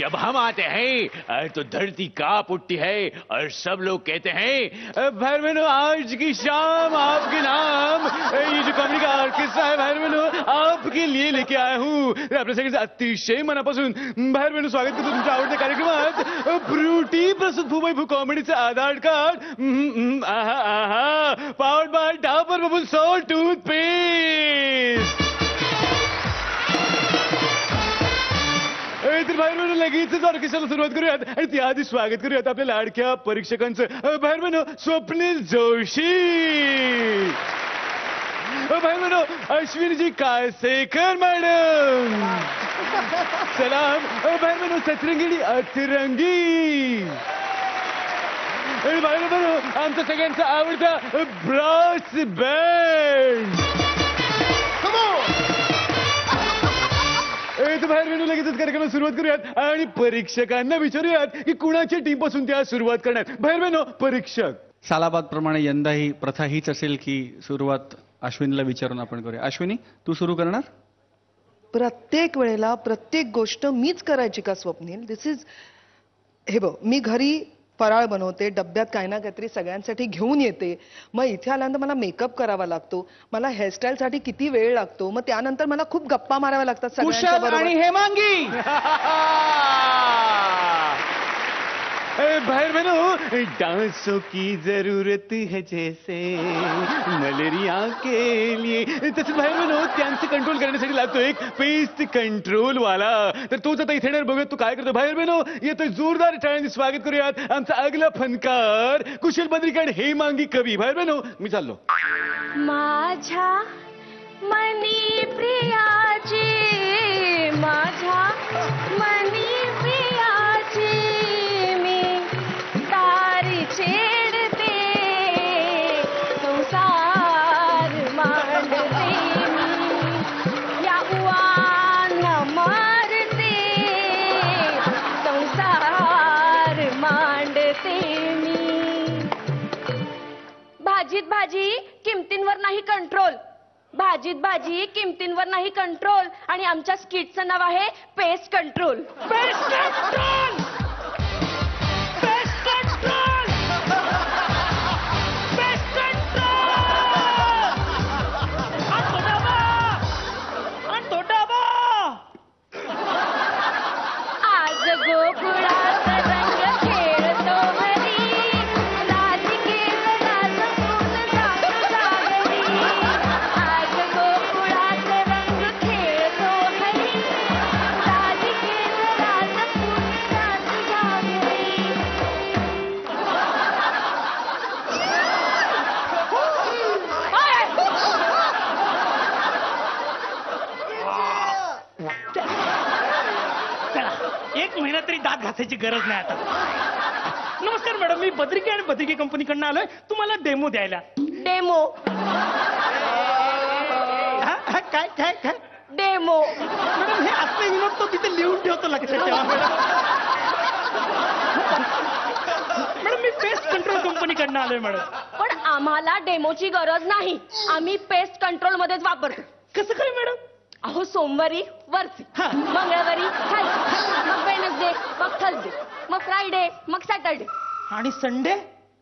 जब हम आते हैं तो धरती कांप उठती है और सब लोग कहते हैं भाई बहनों आज की शाम आपके नाम ये जो कॉमेडी का ऑर्केस्ट्रा है भाई बहनों आपके लिए लेके आया हूँ आपल्या सगळ्यांचं अतिशय मनापासून भाई बहनों स्वागत करतो तुमच्या आवडत्या कार्यक्रमात फ्रुटी प्रस्तुत भूबाई भू कॉमेडीचं आधार कार्ड आहा आहा powered by Dabur bubble salt toothpaste तर बाहेर म्हणून लगेचच ऑर्केस्ट्राला सुरुवात करूयात आणि त्याआधी स्वागत करूयात आपल्या लाडक्या परीक्षकांचं बाहेर म्हणून स्वप्नील जोशी बाहेर म्हणून अश्विनीजी कासेकर मॅडम सलाम बाहेर म्हणून सतरंगिणी अतरंगी बाहेर म्हणून आमचा सगळ्यांचा आवडता ब्रास बँड बाहेर मेनू लगेचच कार्यक्रमाला सुरुवात करूयात आणि परीक्षकांना विचारूयात की कुणाच्या टीम पासून त्या सुरुवात करणार बाहेर मेनू परीक्षक सालाबाद प्रमाणे यंदाही प्रथा हीच असेल की सुरुवात अश्विनीला विचारून आपण करूया. अश्विनी तू सुरू करणार. प्रत्येक वेळेला प्रत्येक गोष्ट मीच करायची का स्वप्नील? दिस इज हे बघ मी घरी फराळ बनवते डब्यात काही ना काहीतरी सगळ्यांसाठी घेऊन येते मग इथे आल्यानंतर मला मेकअप करावा लागतो मला हेअरस्टाईल साठी किती वेळ लागतो मग त्यानंतर मला खूप गप्पा माराव्या लागतात सगळ्यांच्या बरोबर. आणि हेमांगी बाहर बनो डांसों की जरूरत है जैसे मलेरिया के लिए तसंच बाहेर बनो त्यांचं कंट्रोल करण्यासाठी लागतो एक पेस्ट कंट्रोल वाला तर तोच आता इथे येणार बघत तू काय करतो बाहेर बनो येतो जोरदार टाळ्यांनी स्वागत करूयात आमचा अगला फनकार कुशल बद्रिकाड हेमांगी कवी बाहेर बनो मी चाललो. माझ्या मनी प्रियाची माझ्या मनी प्रियाची छेड़ते संसार मांडते या उआन मारते संसार मांडते मी. भाजीत भाजी किमतींवर नाही कंट्रोल भाजीत भाजी किमतींवर नाही कंट्रोल आणि आमच्या स्किटचं नाव आहे पेस्ट कंट्रोल. पेस्ट कंट्रोल गोकुळात रंग खेळतो हरी राधिकेला राजपूत जातो जागरी आज गोकुळात रंग खेळतो हरी राधिकेला राजपूत जातो जागरी. एक महिना तरी दात घासायची गरज नाही आता. नमस्कार मॅडम मी बद्रिके आणि बद्रिके कंपनीकडनं आलोय तुम्हाला डेमो द्यायला. डेमो काय काय काय डेमो मॅडम हे असले विनोद तो तिथे लिहून ठेवतो लक्षात ठेवा मॅडम मी पेस्ट कंट्रोल कंपनीकडनं आलोय मॅडम. पण आम्हाला डेमोची गरज नाही आम्ही पेस्ट कंट्रोल मध्येच वापरतो. कसं काय मॅडम? अहो सोमवारी वरती मंगळवारी खाली मग वेडनेसडे मग थर्सडे मग फ्रायडे मग सॅटरडे आणि संडे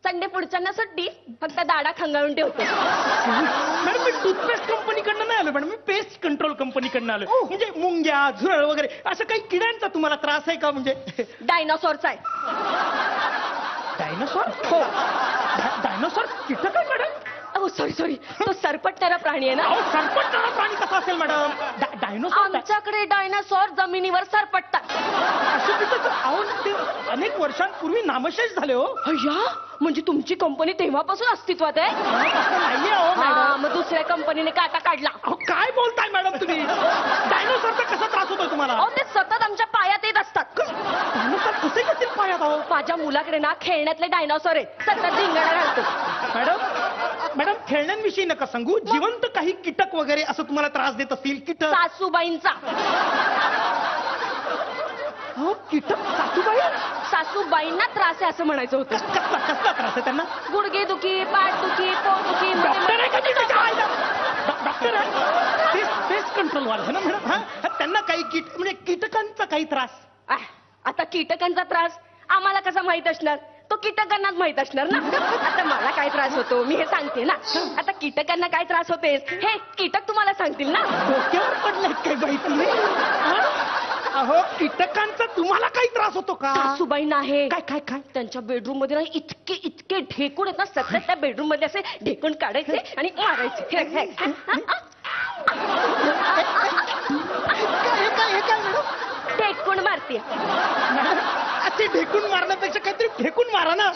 संडे पुढच्यांना सुट्टी फक्त दाडा खंगाळून ठेवतो. मॅडम मी टूथपेस्ट कंपनीकडनं नाही आलो मॅडम मी पेस्ट कंट्रोल कंपनीकडनं आलो. म्हणजे मुंग्या झुरळ वगैरे असं काही किड्यांचा तुम्हाला त्रास आहे का? म्हणजे डायनोसॉरचा आहे. डायनोसॉर? हो डायनोसॉर कीटक आहे मॅडम? अहो सॉरी तो सरपटणारा प्राणी आहे ना. सरपटणारा प्राणी कसा असेल मॅडम? डायनोसॉर आमच्याकडे डायनासॉर जमिनीवर सरपटतात. अहो ते अनेक वर्षांपूर्वी नामशेष झाले हो. अय्या म्हणजे तुमची कंपनी तेव्हापासून अस्तित्वात आहे? नाहीये हो मॅडम. मग दुसऱ्या कंपनीने काटा काढला. अहो काय बोलताय मॅडम तुम्ही? डायनोसॉरचा कसा त्रास होतोय तुम्हाला? अहो ते सतत आमच्या पायात येत असतात. डायनोसॉर कसे येतील पायात? अहो माझ्या मुलाकडे ना खेळण्यातले डायनॉसॉर आहे सतत धिंगाणा घालतो. मॅडम खेळण्यांविषयी नका सांगू जिवंत काही कीटक वगैरे असं तुम्हाला त्रास देत असतील कीटक? सासूबाईंचा. हो कीटक सासूबाई? सासूबाईंना त्रास आहे असं म्हणायचं होतं. कसला त्रास आहे त्यांना? गुडघे दुखी पाठ दुखी पोट दुखी. डॉक्टर पेस्ट कंट्रोल वाला ना मॅडम. त्यांना काही म्हणजे कीटकांचा काही त्रास? आता कीटकांचा त्रास आम्हाला कसा माहित असणार, तो कीटकांनाच माहित असणार ना. आता मला काय त्रास होतो मी हे सांगते ना, आता कीटकांना काय त्रास होते हे कीटक तुम्हाला सांगतील ना. डोक्यावर पडलात काय बाई तुम्ही? अहो कीटकांचा तुम्हाला काही त्रास होतो का? सासूबाईंना आहे. काय काय काय? त्यांच्या बेडरूम मध्ये ना इतके इतके ढेकूण आहेत ना, सतत त्या बेडरूम मध्ये असे ढेकूण काढायचे आणि मारायचे. हे काय मॅडम? ढेकूण मारते. ते ढेकून मारण्यापेक्षा काहीतरी फेकून मारा ना.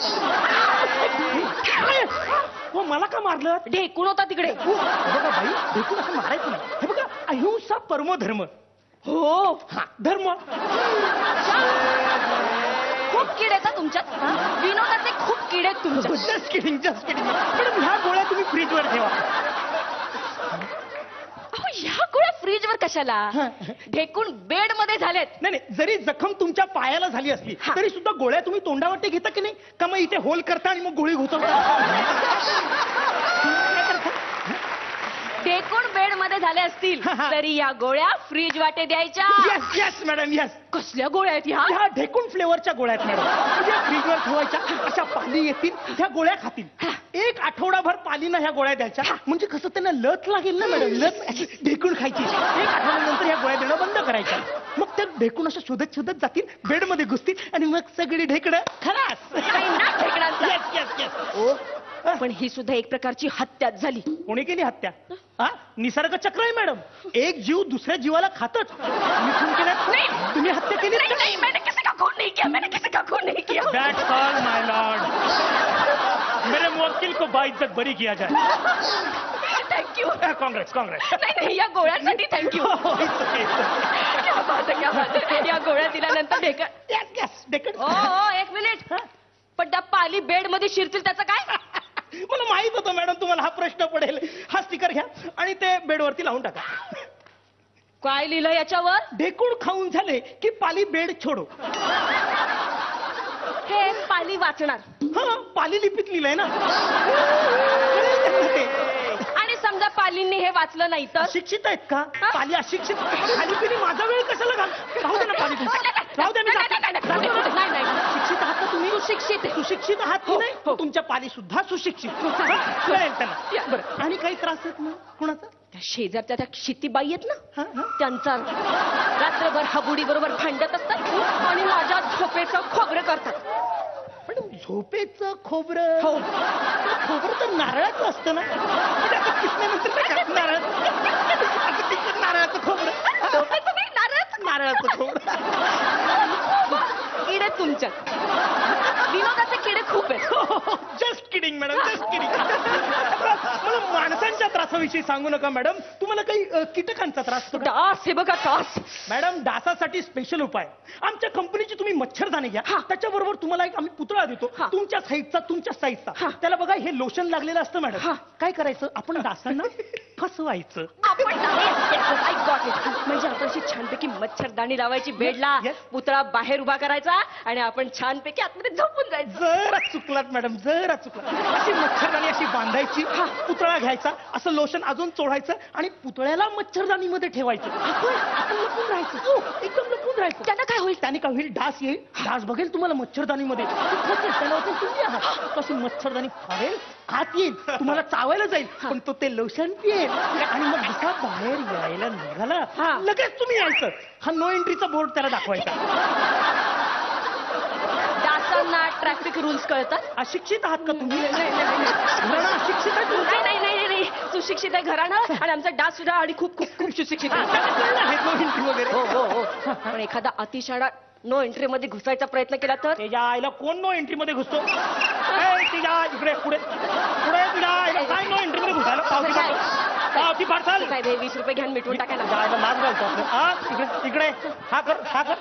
हो मला का मारलं? ढेकूण होता तिकडे. बघा बाई, ढेकून असं मारायचं नाही. हे बघा, अहिंसा परमो धर्म. हो हा धर्म. खूप किड आहेत का तुमच्यात? विनोदाचे खूप किड आहेत तुमच्यात. Just kidding just kidding. Madam ह्या गोळ्या तुम्ही फ्रीजवर ठेवा. अहो, ह्या गोळ्या फ्रीजवर कशाला? ढेकूण बेड मध्ये झालेत. नाही नाही, जरी जखम तुमच्या पायाला झाली असली हा. तरी सुद्धा गोळ्या तुम्ही तोंडावरती घेता की नाही? का मग इथे होल करता आणि मग गोळी घुसवता? ढेकूण बेड मध्ये झाले असतील तरी या गोळ्या फ्रीज वाटे द्यायच्या. Yes yes madam yes. कसल्या गोळ्या आहेत ह्या? ह्या ढेकून फ्लेवरच्या गोळ्या आहेत मॅडम. म्हणजे फ्रीजवर ठेवायच्या, अशा पाली येतील ह्या गोळ्या खातील. एक आठवडाभर पालीनं ह्या गोळ्या द्यायच्या. म्हणजे कसं त्यांना लत लागेल ना मॅडम, लत ढेकून खायची. एक आठवड्यानंतर ह्या गोळ्या देणं बंद करायच्या. मग त्या ढेकून अशा शोधत शोधत जातील, बेडमध्ये घुसतील आणि मग सगळी ढेकडं खलास. काही ना ढेकणांचा. Yes yes yes. पण ही सुद्धा एक प्रकारची हत्याच झाली. कोणी केली हत्या? हा निसर्ग चक्र आहे मॅडम. एक जीव दुसऱ्या जीवाला खातच. तुम्ही खून केलात? तुम्ही हत्या केली? नहीं नहीं, मैंने किसी का खून नहीं किया, मैंने किसी का खून नहीं KIA. That's all, my lord. मेरे मुवक्किल को बाइज्जत बरी किया जाए. थँक्यू. काँग्रेस काँग्रेस. नाही नाही, या गोळ्यांसाठी थँक्यू. क्या बात आहे, क्या बात आहे. या गोळ्या दिल्यानंतर ढेकण. Yes yes ढेकण. ओ एक मिनिट. पण त्या पाली बेड मध्ये शिरतील त्याचं काय? मला माहित होतं मॅडम तुम्हाला हा प्रश्न पडेल. हा स्टिकर घ्या आणि ते बेडवरती लावून टाका. काय लिहिलं याच्यावर? ढेकूण खाऊन झाले की पाली बेड छोडो. हे पाली वाचणार. हा पाली लिपीत लिहिलंय ना. आणि समजा पालींनी हे वाचलं नाही तर? शिक्षित आहेत का? हा? पाली अशिक्षित खाली पिली माझा वेळ कशाला घाल? राहू दे ना पाली तुमचा. राहू दे ना. नाही नाही, शिक्षित आहात का तुम्ही? सुशिक्षित आहे. सुशिक्षित आहात की हो, नाही? हो. तुमच्या पाली सुद्धा सुशिक्षित. कळेल त्यांना. बरं आणि काही त्रास आहेत ना कुणाचा? त्या शेजारच्या त्या क्षितीबाई आहेत ना, हा, हा. त्यांचा रात्रभर हबुडी बरोबर भांडत असतात आणि माझ्या झोपेचं खोबरं करतात. पण झोपेचं खोबरं. हो. खोबरं तर नारळाचं असतं ना. म्हणजे आता किसल्यानंतर नाही का नारळाचं. आता किसलं नारळाचं खोबरं. झोपेचं नाही, नारळाचं खोबरं. किडे तुमच्यात. विनोदाचे किडे खूप आहेत. Just kidding madam, just kidding. मला माणसांच्या त्रासाविषयी सांगू नका मॅडम. तुम्हाला काही कीटकांचा त्रास होतो का? डास, हे बघा डास. मॅडम डासासाठी स्पेशल उपाय. आमच्या कंपनीची तुम्ही मच्छरदाणी घ्या. हा. त्याच्याबरोबर तुम्हाला एक आम्ही पुतळा देतो. हा. तुमच्या साईजचा, तुमच्या साईजचा. हा. त्याला बघा हे लोशन लागलेलं असतं हा. मॅडम. काय करायचं? आपण डासांना फसवायचं. आपण I got it. म्हणजे आपण अशी छानपैकी मच्छरदाणी लावायची बेडला, Yes. पुतळा बाहेर उभा करायचा आणि आपण छानपैकी आतमध्ये झोपून जायचं. जरा चुकलात मॅडम, जरा चुकलात. अशी मच्छरदाणी अशी बांधायची. पुतळा घ्यायचा, असं लोशन अजून चोळायचं आणि पुतळ्याला मच्छरदाणीमध्ये ठेवायचं. आपण लपून राहायचं. हो, एकदम लपून राहायचं. त्यांना काय होईल? त्याने काय होईल? डास येईल. डास बघेल तुम्हाला मच्छरदाणीमध्ये. त्याला वाटेल तुम्ही आहात. कशी मच्छरदाणी फाडेल, आत येईल, तुम्हाला चावायला जाईल. पण तो ते लोशन पिएल आणि मग जसा बाहेर यायला निघाला लगेच तुम्ही यायचं. हा नो एंट्रीचा बोर्ड त्याला दाखवायचा. डासांना ट्रॅफिक रूल्स कळतात. अशिक्षित आहात का तुम्ही? नाही अशिक्षित आहे तुमचं? नाही नाही नाही, सुशिक्षित आहे घराणं आणि आमचा डास सुद्धा आणि खूप खूप खूप सुशिक्षित आहे. नो एंट्री वगैरे. हो हो हो. पण एखादा अतिशाळा नो एंट्री मध्ये घुसायचा प्रयत्न केला तर? त्याच्या आईला कोण नो एंट्री मध्ये घुसतो? तिच्या इकडे पुढे पुढे तुझ्या आईला काय नो एंट्री मध्ये घुसायला? पावती पाडसाल काय ते 20 रुपये घ्या मिटवून टाका ना. जायला लाज घालतो आपलं. इकडे हा कर हा कर.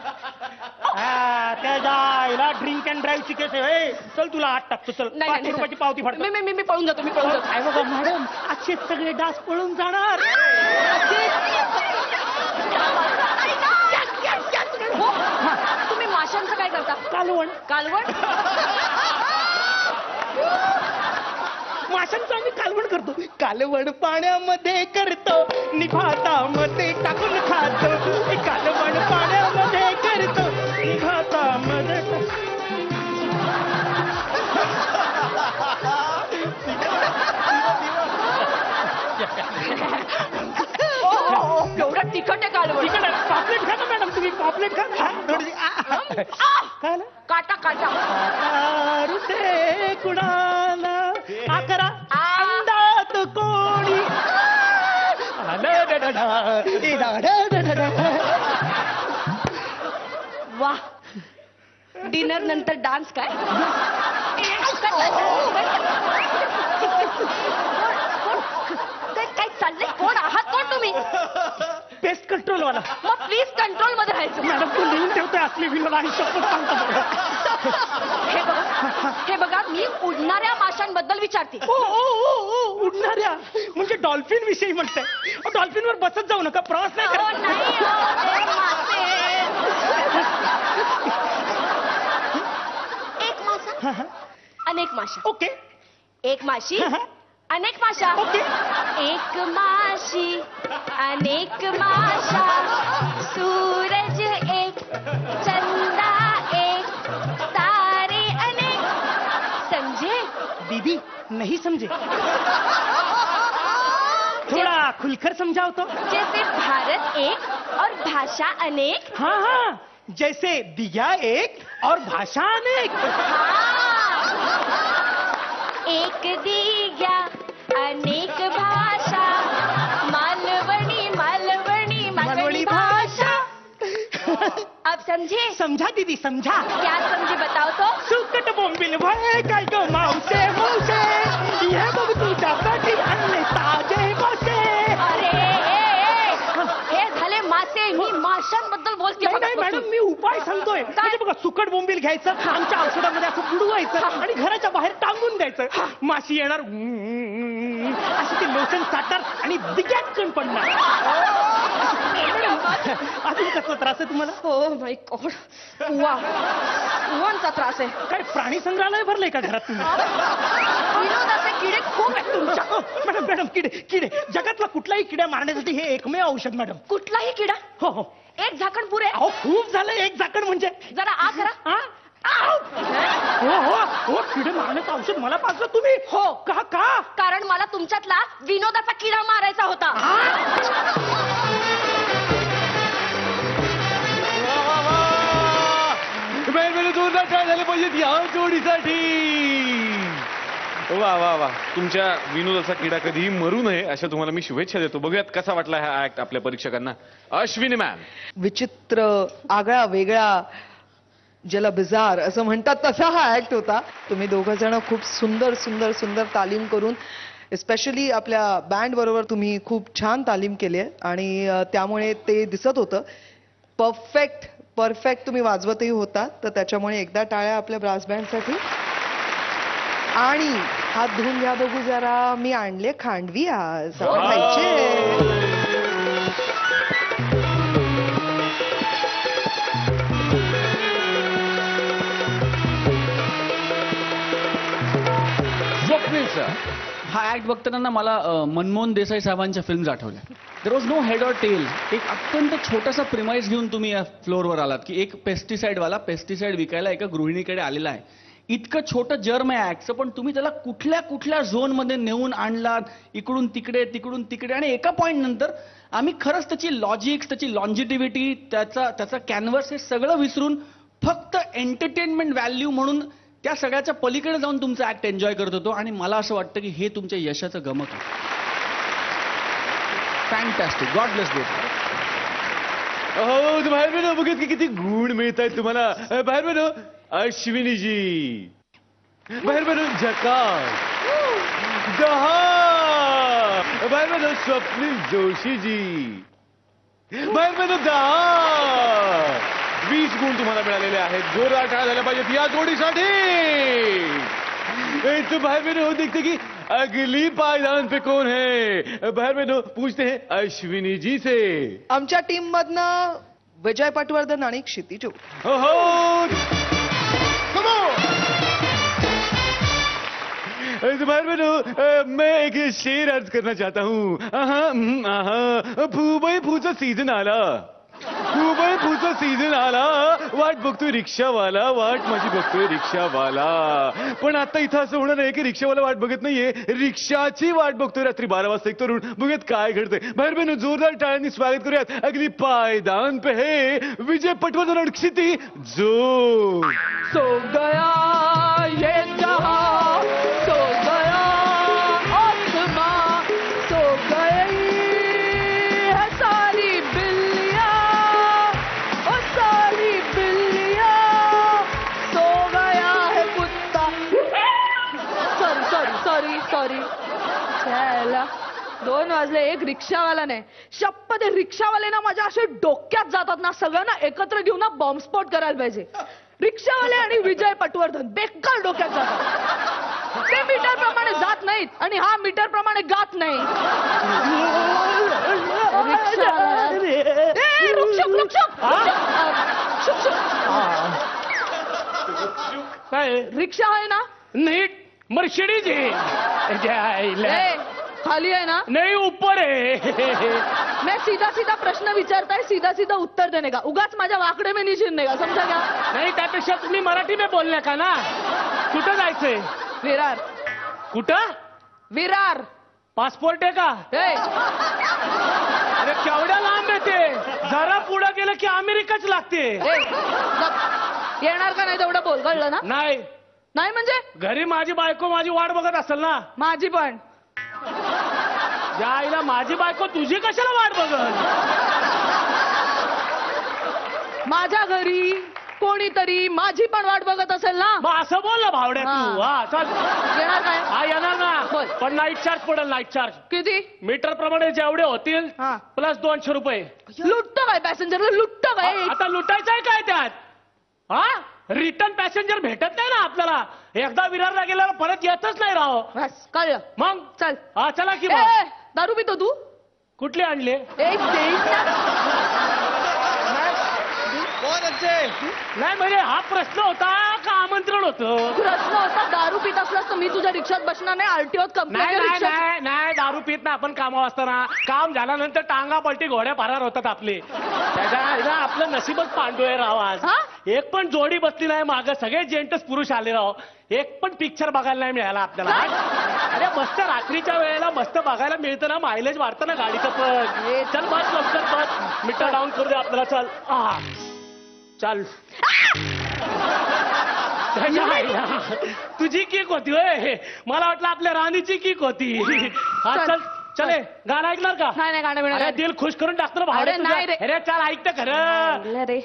त्याच्या आईला ड्रिंक अँड ड्राईव्ह केस आहे. चल तुला आत टाकतो. चल 5 रुपयाची पावती फाडतो. मी पळून जातो, मी पळून जातो. काय बघा मॅडम, असेच सगळे डास पळून जाणार. हो. तुम्ही माशांचं काय करता? कालवण. कालवण. माशांचं आम्ही कालवण करतो. कालवण पाण्यामध्ये करतो, निभातामध्ये टाकून खातो. कालवण पाण्यामध्ये करतो, निभाता एवढं तिखट आहे कालवण. तिकडे पापलेट खा ना मॅडम, तुम्ही पापलेट खा. थोडीशी काय झालं? काटा काटा. रुते कुणाला आकरा अंदात कोणी वा, डिनर नंतर डान्स काय? काय चाललंय? कोण आहात? कोण तुम्ही? पेस्ट कंट्रोल वाला. मग प्लीज कंट्रोल मध्ये राहायचं. मॅडम तू लिहून ठेवतोय असली विनोद आणि शपथ सांगतो. हे बघा, मी उडणाऱ्या माशांबद्दल विचारते. उडणाऱ्या म्हणजे डॉल्फिन विषयी म्हणताय. डॉल्फिन वर बसत जाऊ नका, प्रवास नाही हो, करायचा. नाही हो, ते मासे. एक मासा, अनेक माशा. ओके. एक माशी, अनेक माशा. ओके. एक माशी, अनेक माशा. सूरज एक, चंदा एक, तारे अनेक. समझे? दीदी नहीं समझे. थोड़ा खुलकर समझाओ तो. जैसे भारत एक और भाषा अनेक. हाँ हाँ, जैसे दिया एक और भाषा अनेक. एक दिया अनेक भाषा. मालवणी मालवणी मालवणी भाषा. अब समझे? समझा दीदी समझा. क्या समझे बताओ तो. सुकट बोंबील भय काय गो मावसे मावसे, ये बघ तुझ्या साठी आणले ताजे मासे. अरे हे झाले मासे. मी माशांबद्दल बोलते. नाही नाही मॅडम, मी उपाय सांगतोय. म्हणजे बघा, सुकट बोंबील घ्यायचं, आमच्या औषधामध्ये असं बुडवायचं आणि घराच्या बाहेर टांगून द्यायचं. माशी येणार, अशी ती लोशन साठणार आणि दिग्यात कण पडणार. अजून कसला त्रास आहे तुम्हाला? हो माय गॉड, उवांचा त्रास आहे. काय प्राणी संग्रहालय भरलंय का घरात तुम्ही? विनोदाचे किडे खूप आहेत तुमच्या. मॅडम मॅडम, किडे किडे जगातला कुठलाही किड्या मारण्यासाठी हे एकमेव औषध मॅडम. कुठलाही किडा. हो हो. एक झाकण पुरे. अहो खूप झालं एक झाकण म्हणजे. जरा आ करा. हा? आव! हो हो हो, किडे मारण्याचं औषध मला पाजलं तुम्ही. हो. का का? कारण मला तुमच्यातला विनोदाचा किडा मारायचा होता. बहिरमेनो जोरदार टाळ्या झाल्या पाहिजेत या जोडीसाठी. वा वा वा, तुमच्या विनोदाचा किडा कधीही मरू नये अशा तुम्हाला मी शुभेच्छा देतो. बघूयात कसा वाटला हा ऍक्ट आपल्या परीक्षकांना. अश्विनी मॅम. विचित्र, आगळा वेगळा, ज्याला बिजार असं म्हणतात तसा हा ऍक्ट होता. तुम्ही दोघं जण खूप सुंदर सुंदर सुंदर तालीम करून, स्पेशली आपल्या बँड बरोबर तुम्ही खूप छान तालीम केली आहे आणि त्यामुळे ते दिसत होतं. परफेक्ट तुम्ही वाजवतही होता. तर त्याच्यामुळे एकदा टाळ्या आपल्या ब्रास बँडसाठी. आणि हात धुवून घ्या बघू जरा, मी आणले खांडवी आज. आपण खायचे. स्वप्नील सर, हा ऍक्ट बघताना मला मनमोहन देसाई साहेबांच्या फिल्म्स आठवल्या. There was no head or tail. एक अत्यंत छोटासा प्रिमाइस घेऊन तुम्ही या फ्लोअरवर आलात की एक पेस्टिसाइडवाला पेस्टिसाइड विकायला एका गृहिणीकडे आलेला आहे. इतकं छोटं जर्म आहे ऍक्टचं, पण तुम्ही त्याला कुठल्या कुठल्या झोनमध्ये नेऊन आणलात, इकडून तिकडे तिकडून तिकडे. आणि एका पॉईंट नंतर आम्ही खरंच त्याची लॉजिक्स, त्याची लॉन्जिटिव्हिटी, त्याचा कॅनव्हस हे सगळं विसरून फक्त एंटरटेनमेंट व्हॅल्यू म्हणून त्या सगळ्याच्या पलीकडे जाऊन तुमचा ऍक्ट एन्जॉय करत होतो. आणि मला असं वाटतं की हे तुमच्या यशाचं गमक आहे. फॅन्टॅस्टिक. God bless both. हो बहिरमेनो, बघत की किती गुण मिळत आहेत तुम्हाला. बहिरमेनो, अश्विनीजी. बहिरमेनो, झकास. दहा. बहिरमेनो, स्वप्नील जोशीजी. बहिरमेनो, 10. 20 गुण तुम्हाला मिळालेले आहेत. जोरदार टाळ्या झाल्या पाहिजेत या जोडीसाठी. तो बहिरमेनो, देखते कि अगली पायदान पे कौन है. बहिरमेनो, पूछते हैं अश्विनी जी से. आमच्या टीम मधनं विजय पटवर्धन आणि क्षितिज. हो बहिरमेनो, मैं एक शेर अर्ज करना चाहता हूँ. फू बाई फूचा सीजन आला. पुढचा सीझन आला, वाट बघतोय रिक्षावाला, वाट माझी बघतोय रिक्षावाला. पण आता इथं असं होणार नाही की रिक्षावाला वाट बघत नाहीये, रिक्षाची वाट बघतोय. रात्री 12 वाजता एक तरुण, बघूयात काय घडतंय. बाहेर बहिण जोरदार टाळ्यांनी स्वागत करूयात. अगदी पायदान पे हे विजय पटवर्धन और क्षिती जो सो गया ये जहां, सो गया आसमां, सो गई है सारी बिल्लियां, ओ सारी बिल्लियां, सो गया है कुत्ता. सॉरी 2 वाजले, एक रिक्षावाला नाही. शपथ रिक्षावाले ना माझ्या असे डोक्यात जातात ना, सगळ्यांना एकत्र घेऊन ना बॉम्बस्फोट करायला पाहिजे. रिक्षावाले आणि विजय पटवर्धन बेकार डोक्यात जातात. ते मीटर प्रमाणे जात नाहीत आणि हा मीटर प्रमाणे गात नाही. काय रिक्षा आहे ना, नीट मर्सिडीज ए, खाली आहे ना. नाही ऊपर है. मैं सीधा प्रश्न विचारता है, सीधा उत्तर देने का. उगाच माझ्या वाकडे में नहीं शिरने का, समजा क्या. नाही त्यापेक्षा तुम्ही मराठी में बोलण्या का ना. कुठं जायचंय? विरार. कुठं? विरार. पासपोर्ट आहे का? ए, अरे केवढ्या लांब येते. जरा पुढे गेलं की अमेरिकाच लागते. ए, येणार का नाही तेवढं बोल, कळलं ना. नाही नाही म्हणजे घरी माझी बायको माझी वाट बघत असेल ना. माझी पण. या आईला माझी बायको तुझी कशाला वाट बघत. माझ्या घरी कोणीतरी माझी पण वाट बघत असेल ना. मग असं बोल ना भावड्या तू. हा. हा चल. येणार काय? हा येणार बोल. ना. पण नाईट चार्ज पडेल. नाईट चार्ज किती? मीटर प्रमाणे जेवढे होतील हा. प्लस 200 रुपये. लुटतं काय पॅसेंजरला, लुटतं काय? आता लुटायचंय काय त्यात. हा रिटर्न पॅसेंजर भेटत नाही ना आपल्याला. एकदा विरारला गेल्यावर परत येतच नाही राव. बस कळलं. मग चल. हा चला की ए, मग. ए, दारू पितो तू? कुठले आणले? एक देईन ना. नाही म्हणजे हा प्रश्न होता का आमंत्रण होतं? प्रश्न होता. दारू पित असलास तर मी तुझ्या रिक्षात बसणार नाही. आरटीओत नाही कंप्लेंट. नाही नाही नाही दारू पित ना आपण कामावर असताना. काम झाल्यानंतर टांगा पलटी घोड्या पारार होतात आपले. त्याच्या आपलं नशीबच पांडू राव आज. हा? एक पण जोडी बसली नाही मागं. सगळे जेंटस पुरुष आले राव. एक पण पिक्चर बघायला नाही मिळाला आपल्याला. अरे मस्त रात्रीच्या वेळेला मस्त बघायला मिळतं ना. मायलेज वाढतं ना गाडीचं पण. चल बस लवकर बस. मीटर डाऊन करू दे आपल्याला. चल चल. तुझी किक होती होय. मला वाटलं आपल्या राणीची किक होती. हा चल चले. गाणं ऐकणार का? नाही नाही गाणं बिणं अरे नाही. दिल खुश करून टाकतो ना अरे नाही रे. अरे चल ऐकतं खरं. बोलले रे.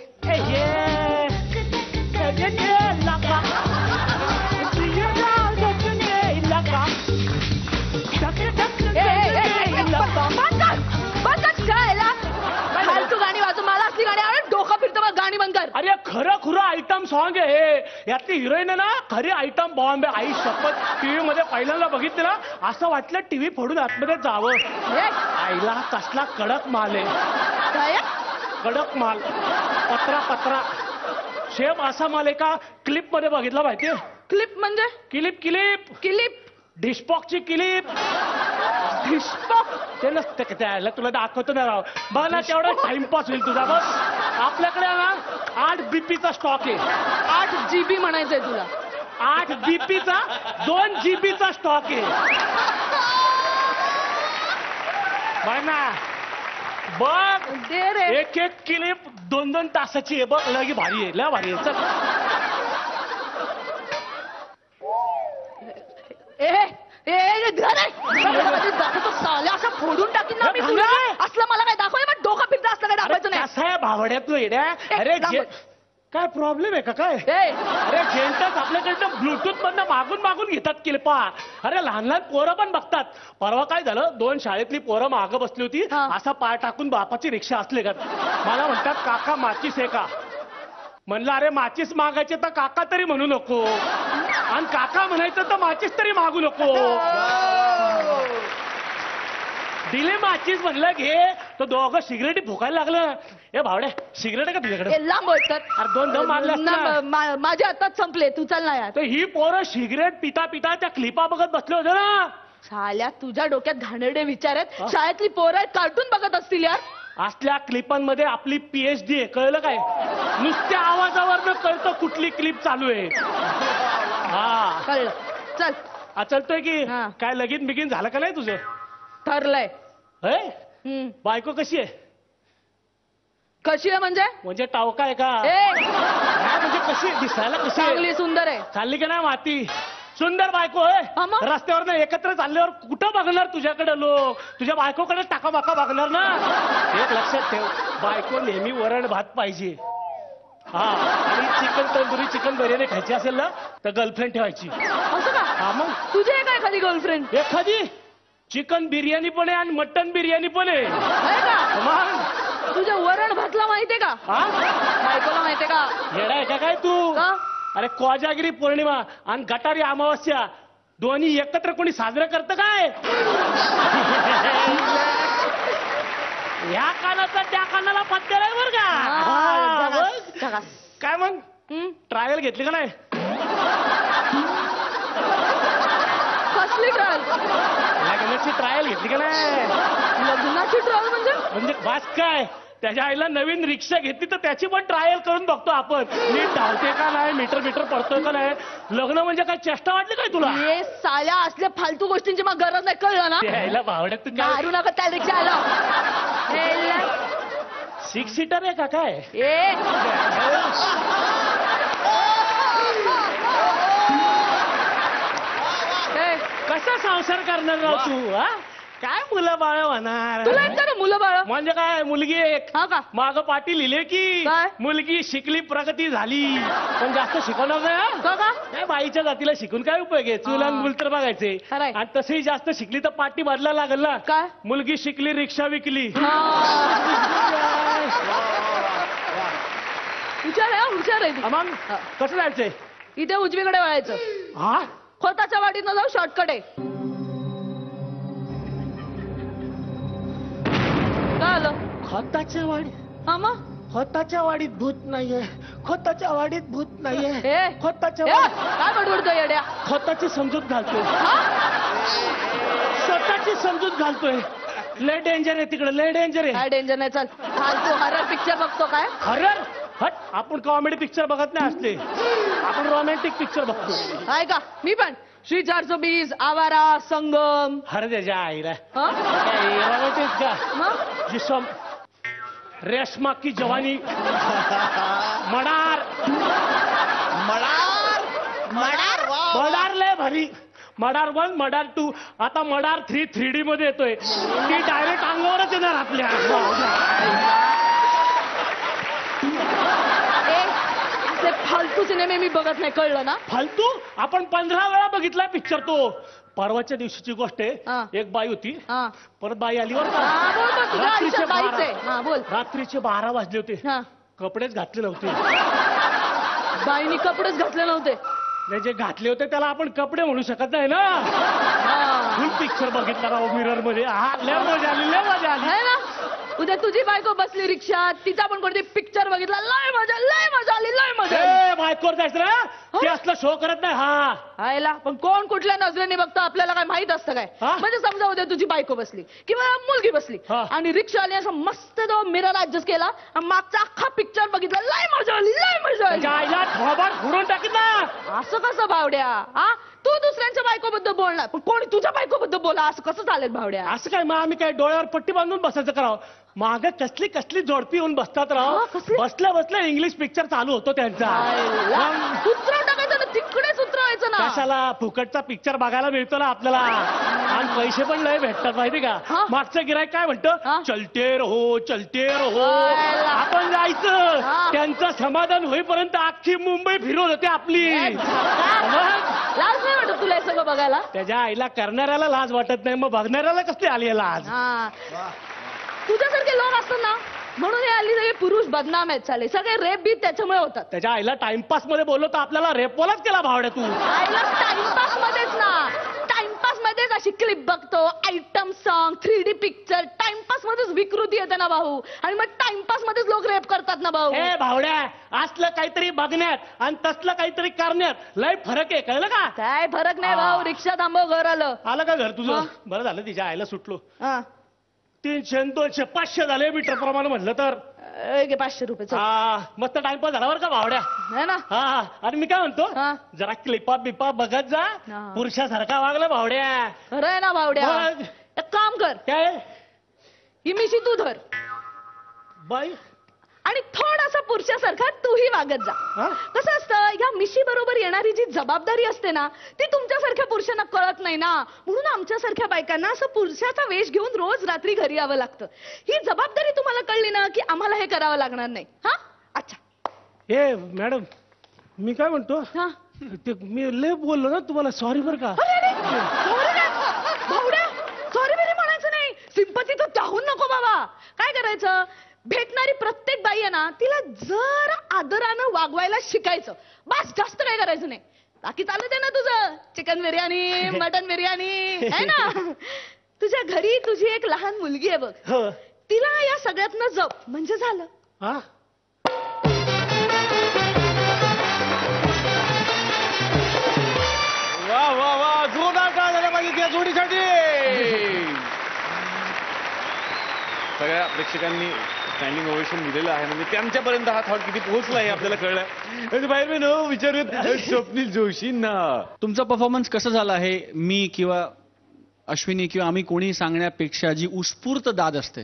फालतू गाणी वाजू. मला असली गाणी आवडत. डोकं फिरतं मग गाणी बंद कर. अरे खरं खुरं आयटम सॉंग आहे हे. यातली हिरोईन आहे ना खरी आयटम बॉम्ब आहे. आई शपथ टीव्ही मध्ये पहिल्यांदा बघितलं ना असं वाटलं टीव्ही फोडून आतमध्ये जावं. हे, आईला कसला कडक माल आहे. काय आहे? कडक माल. पत्रा शेम असा माल एका क्लिप मध्ये बघितला माहितीये. क्लिप म्हणजे? Clip clip. डिस्पॉकची क्लिप. डिस्पॉक ते नसतं का त्याला. तुला दाखवतो ना राव. बघ ना तेवढा टाइमपास होईल तुझा. बस आपल्याकडे ना 8 बीपीचा स्टॉक आहे. 8 GB म्हणायचंय तुला. 8 बीपीचा 2 जीबीचा स्टॉक आहे. बघ ना. बघ दे रे. एक क्लिप 2-2 तासाची आहे. बघ लगी भारी आहे. लय भारी आहे. चल. साल्या असं फोडून टाकीन ना मी तुला. असलं मला काय दाखव. मग डोकं फिरतं असलं काय दाखवायचं नाही. कसं आहे भावड्या तू येड्या. अरे काय प्रॉब्लेम आहे का काय? अरे जेंटस आपल्याकडनं ब्लूटूथ मधनं मागून घेतात किल्पा. अरे लहान लहान पोरं पण बघतात. परवा काय झालं 2 शाळेतली पोरं मागं बसली होती. हा. असा पाय टाकून बापाची रिक्षा असले का. मला म्हणतात काका माचीस आहे का. म्हणलं अरे माचीस मागायचे तर काका तरी म्हणू नको. आणि काका म्हणायचं तर माचीस तरी मागू नको. दिले माचीस म्हणलं घे. तो दोघं सिगरेटी फुकायला लागलं. ए भावड्या सिगरेट आहे का तुझ्याकडे? लांब बोलतात. अरे 2 दम मारले असते. माझ्या हातात संपले. तू चल ना यार. तर ही पोरं सिगरेट पिता त्या क्लिपा बघत बसले होते ना. साल्या तुझ्या डोक्यात घाणेरडे विचार आहेत. शाळेतली पोरं आहेत कार्टून बघत असतील यार. असल्या क्लिपांमध्ये आपली PhD आहे, कळलं काय? नुसत्या आवाजावरनं कळतं कुठली क्लिप चालू आहे. हा कळलं. चल चलतोय की हा. काय लगीन बिगीन झालं का नाही तुझं? ठरलंय. हे बायको कशी आहे? कशी आहे म्हणजे? म्हणजे टावका आहे का? ए नाही, म्हणजे कशी दिसायला कशी आहे? चांगली सुंदर आहे. चालली का नाही माती? सुंदर बायको आहे. हा मग? रस्त्यावर एकत्र चालल्यावर कुठं बघणार तुझ्याकडे लोक? तुझ्या बायकोकडे टाकाबाका बघणार ना. एक लक्षात ठेव, बायको नेहमी वरण भात पाहिजे. हा, आणि चिकन तंदुरी चिकन बिर्याणी खायची असेल ना तर गर्लफ्रेंड ठेवायची. असं का? हा मग तुझी आहे काय एखादी गर्लफ्रेंड? एखादी चिकन बिर्याणी पण आहे आणि मटन बिर्याणी पण आहे. आहे का? मग तुझ्या वरण भातला माहितीये का? हा, बायकोला माहितीये का? येडा आहे का काय तू? का? अरे कोजागिरी पौर्णिमा आणि गटारी अमावस्या दोन्ही एकत्र कोणी साजरं करतं काय? ह्या कानाचा त्या कानाला पत्त्या नाही बरं का? हा, बघ. झकास. काय मग ट्रायल घेतली का नाही? कसली ट्रॉल? लग्नाची ट्रायल घेतली का नाही? लग्नाची ट्रॉल म्हणजे? म्हणजे बास काय, त्याच्या आईला नवीन रिक्षा घेतली तर त्याची पण ट्रायल करून बघतो आपण. नीट धावते का नाही, मीटर पडतोय का नाही. लग्न म्हणजे काय चेष्टा वाटली काय तुला? हे साल्या असल्या फालतू गोष्टींची मग गरज नाही, कळलं ना? यायला भावड्यात तू काय मारू नका त्या रिक्षाला. 6 सीटर आहे का काय? ए कसा संसार करणार राव तू? हा, काय मुलं बाळ होणार? तुला येतं ना मुलं बाळ? म्हणजे काय, मुलगी एक हा का? माग पाटी लिहिले की काय? मुलगी शिकली प्रगती झाली, पण जास्त शिकवणार नाही हा? का का? काय बाईच्या जातीला शिकून काय उपयोग आहे? चूल आणि मूल तर बघायचे. खरंय. आणि तसंही जास्त शिकली तर पाटी बदलायला लागल ना. काय? मुलगी शिकली रिक्षा विकली. हुशार आहे, हुशार आहे ती. मग कसं जायचंय? इथे उजवीकडे वळायचं. हा, खोताच्या वाडीनं जाऊ, शॉर्टकट आहे. काय आलं? खताच्या वाडी? हा मग? खताच्या वाडीत भूत नाहीये. खताच्या वाडीत भूत नाहीये. ए, खताच्या ए, वाडीत काय बडबडतोय येड्या? खताची समजूत घालतोय. हा? स्वतःची समजूत घालतोय. लय डेंजर आहे तिकडे, लय डेंजर आहे. काय डेंजर नाही. चल फालतू हरर पिक्चर बघतो काय? हरर हट, आपण कॉमेडी पिक्चर बघत नाही असले, आपण रोमॅन्टिक पिक्चर बघतो. आहे का? मी पण श्री 420, आवारा, संगम. हर त्याच्या आईला हा? रोमॅन्टिक का? मग? जिसम रेशमा की जवानी, मडार मडार लय भारी. मडार 1, मडार 2, आता मडार 3 3D मध्ये येतोय. ती डायरेक्ट अंगावरच येणार आपल्या. असे फालतू सिनेमे मी बघत नाही, कळलं ना? फालतू? आपण 15 वेळा बघितला पिक्चर तो. परवाच्या दिवशीची गोष्ट हा. आहे. एक बाई होती, हा. परत बाई आली बरं का. हा, बोल बोल, तुझ्या आयुष्यात बाईच आहे. हा, बोल. रात्रीचे 12 वाजले होते. हा. कपडेच घातले नव्हते. बाईनी कपडेच घातले नव्हते. नाही, जे घातले होते त्याला आपण कपडे म्हणू शकत नाही ना. हा. फुल पिक्चर बघितला राव मिरर मध्ये. हा, लय मजा आली, लय मजा आली. आहे ना? उद्या तुझी बायको बसली रिक्षात, तिचा पण कोणती पिक्चर बघितला, लय मजा आली, लय मजा आली. ए, बायकोवर जायचं ना, ते असलं शो करत नाही. हा, आयला पण कोण कुठल्या नजरेने बघतो आपल्याला काय माहित असतं काय? हा? म्हणजे समजा उद्या तुझी बायको बसली किंवा मुलगी बसली हा. आणि रिक्षा आली, असं मस्त तो मिरर ऍडजस्ट केला आणि मागचा अख्खा पिक्चर बघितला, लय मजा आली, लय मजा आली. त्याच्या आईला थोबाड फोडून टाकीत ना. असं कसं भावड्या? हा, तू दुसऱ्यांच्या बायकोबद्दल बोलणार पण कोणी तुझ्या बायकोबद्दल बोला, असं कसं चालेल भावड्या? असं काय, मग आम्ही काय डोळ्यावर पट्टी बांधून बसायचं करावं? माग कसली जोडपी येऊन बसतात राव. हा, कसली? बसल्या इंग्लिश पिक्चर चालू होतो त्यांचा. मग उतरव टाकायचं ना, तिकडेच उतरवायचं ना. कशाला? फुकटचा पिक्चर बघायला मिळतो ना आपल्याला, आणि पैसे पण लय भेटतात माहिती का. हा? मागचं गिरायक काय हा? म्हणतं, चलते रहो. आयला. आपण जायचं, हा. त्यांचं समाधान होईपर्यंत अख्खी मुंबई फिरवत होते आपली. मग लाज नाही वाटत तुला हे सगळं बघायला? त्याच्या आईला करणाऱ्याला लाज वाटत नाही, मग बघणाऱ्याला कसली आली आहे लाज? हा, तुझ्यासारखे लोक असतात ना, म्हणून हे हल्ली सगळे पुरुष बदनाम आहेत, चाले सगळे रेप बीत त्याच्यामुळे होतात. त्याच्या आईला टाइमपास मध्ये बोललो तर आपल्याला रेपोलाच केला भावड्या तू. आईला टाइमपास मध्येच ना, टाइमपास मध्येच अशी क्लिप बघतो, item song, 3D picture, timepass मध्येच विकृती येते ना भाऊ, आणि मग टाइमपास मध्येच लोक रेप करतात ना भाऊ. ए भावड्या, असलं काहीतरी बघण्यात आणि तसलं काहीतरी करण्यात लय फरक आहे, कळलं का? काय फरक नाही भाऊ, रिक्षा थांबव, घर आलं. आलं का घर तुझं? हा. बरं झालं, तिच्या आईला सुटलो. हा. 300 200 500 झाले मीटर प्रमाणे म्हणलं तर. 500 रुपये चल. मस्त टाइमपास झाला बरं का भावड्या. है ना. हा आणि मी काय म्हणतो हा. जरा क्लिपा बिपा बघत जा. हा. पुरुषासारखा वागला भावड्या. खरं आहे ना बावड्या. मग? एक काम कर, काय ही मिशी तू धर बाई. आणि थोडासा पुरुषासारखा तूही वागत जा. हा? कसं असतं, या मिशी बरोबर येणारी जी जबाबदारी असते ना, ती तुमच्यासारख्या पुरुषांना कळत नाही ना. म्हणून आमच्यासारख्या बायकांना असं पुरुषाचा वेश घेऊन रोज रात्री घरी यावं लागतं. ही जबाबदारी तुम्हाला कळली ना की आम्हाला हे करावं लागणार नाही. हा अच्छा. हे मॅडम मी काय म्हणतो हा. ते मी लय बोललो ना तुम्हाला सॉरी बरं का. अरे, अरे, sorry रे. भावड्या, सॉरी बिरी म्हणायचं नाही. सिंपती तर चाहून नको बाबा. काय करायचं, भेटणारी प्रत्येक बाई आहे ना, तिला जरा आदरानं वागवायला शिकायचं. बस, जास्त काय करायचं नाही. बाकी चालू दे ना तुझं चिकन बिर्याणी, मटन बिर्याणी, है ना. तुझ्या घरी तुझी एक लहान मुलगी आहे बघ, हो. तिला या सगळ्यातनं जप, म्हणजे झालं. हा वा वा वा, जोरदार टाळ्या झाल्या पाहिजे या जोडीसाठी. सगळ्या प्रेक्षकांनी स्टँडिंग ओवेशन दिलेलं आहे, म्हणजे त्यांच्यापर्यंत हा थॉट किती पोहोचला आहे आपल्याला कळलं. बाहेर मी नो विचारूयात स्वप्नील जोशींना. तुमचा परफॉर्मन्स कसं झाला आहे मी किंवा अश्विनी किंवा आम्ही कोणी सांगण्यापेक्षा जी उत्स्फूर्त दाद असते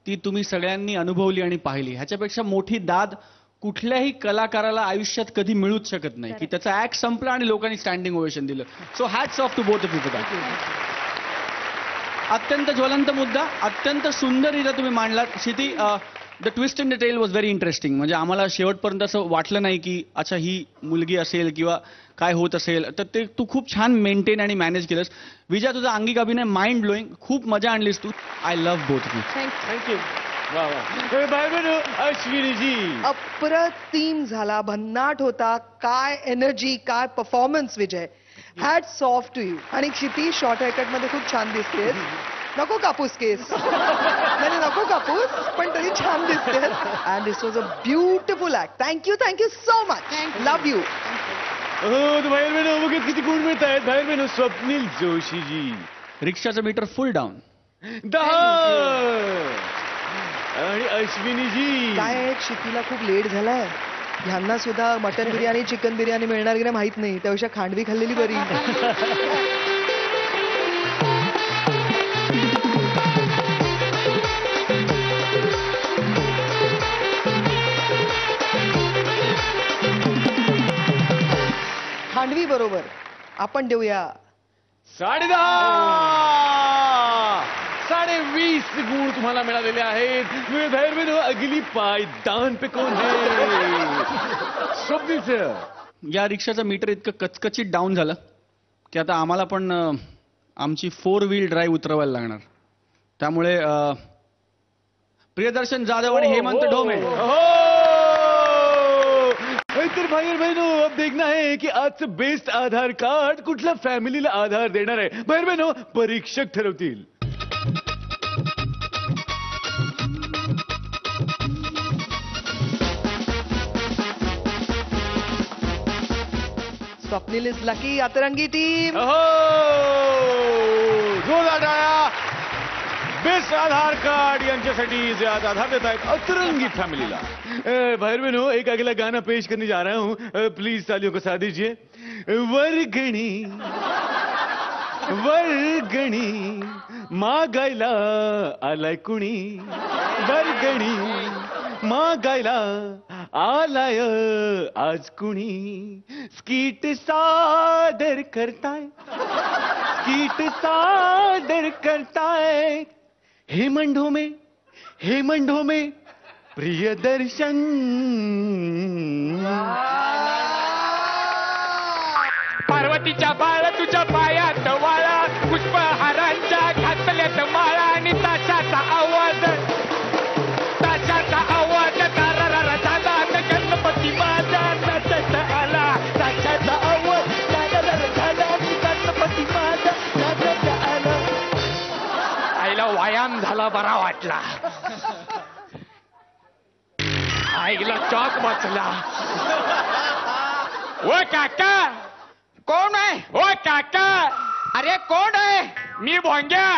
ती तुम्ही सगळ्यांनी अनुभवली आणि पाहिली. ह्याच्यापेक्षा मोठी दाद कुठल्याही कलाकाराला आयुष्यात कधी मिळूच शकत नाही की त्याचा ऍक्ट संपला आणि लोकांनी स्टँडिंग ओवेशन दिलं. So hats off to both of you for that. अत्यंत ज्वलंत मुद्दा, अत्यंत सुंदररित्या तुम्ही मांडलात. Kshiti, the twist in the tail was very interesting. म्हणजे आम्हाला शेवटपर्यंत असं वाटलं नाही की अच्छा ही मुलगी असेल किंवा काय होत असेल, तर ते तू खूप छान मेंटेन आणि मॅनेज केलंस. विजय, तुझा अंगिक अभिनय माइंड ब्लोईंग, खूप मजा आणलीस तू. I love both of you. Thank you. वा वा. बाहेर मी नो अश्विनीजी. अप्रतिम झाला, भन्नाट होता. काय एनर्जी, काय performance Vijay. Hats off to you. आणि क्षिती, शॉर्ट हेअरकट मध्ये खूप छान दिसतेस. नको कापूस केस, नाही नको कापूस, पण तरी छान दिसतेस. And this was a beautiful act. Thank you, thank you so much. Love you. हो, बाहेर मी नो बघत किती गुण मिळत आहेत. बाहेर मी नो स्वप्नील जोशीजी. रिक्षाचं मीटर फुल डाऊन. 10. आणि अश्विनीजी. काय क्षितीला खूप लेट झालाय. ह्यांना सुद्धा मटन बिर्याणी, चिकन बिर्याणी मिळणार की नाही माहित नाही, त्यापेक्षा खांडवी खाल्लेली बरी. खांडवी बरोबर आपण देऊया 10.5. 20.5 गुण तुम्हाला मिळालेले आहेत. बाहेर मी नो अगली पायदान पे कोण है. स्वप्नील सर. या रिक्षाचं मीटर इतकं कचकचित डाऊन झालं की आता आम्हाला पण आमची 4 व्हील ड्राईव्ह उतरवायला लागणार. त्यामुळे प्रियदर्शन जाधव आणि हेमंत ढोमे. तर बाहेर बहिणो, अब देखना है की आजचं बेस्ट आधार कार्ड कुठल्या फॅमिलीला आधार देणार आहे. बाहेर बहिणो, परीक्षक ठरवतील. Swapnil is lucky. अतरंगी टीम. जोरदार टाळ्या. बेस्ट आधार कार्ड यांच्यासाठी जे आज आधार देत आहेत अतरंगी फैमिलीला. बाहर में नो एक अगला गाना पेश करने जा रहा हूं. प्लीज तालियों को साथ दीजिए. वर्गणी वर्गणी मागायला आलाय कुणी. वर्गणी मागायला आलाय आज कुणी. स्कीट सादर करताय, स्कीट सादर करताय हेमंढो में प्रियदर्शन. पार्वतीच्या बाळ तुझ्या पायात वाळा, पुष्पहारांच्या घातल्यात माळा आणि ताशाचा आवाज, ताशाचा आवाज तारारा झाला. गणपती माझा नाचत आला. ताशाचा आवाज तारारा झाला. गणपती माझा नाचत आला. आईला व्यायाम झाला, बरा वाटला. आईला चॉक बसला. ओ काका, कोण आहे? ओ काका, अरे कोण आहे? मी भोंग्या.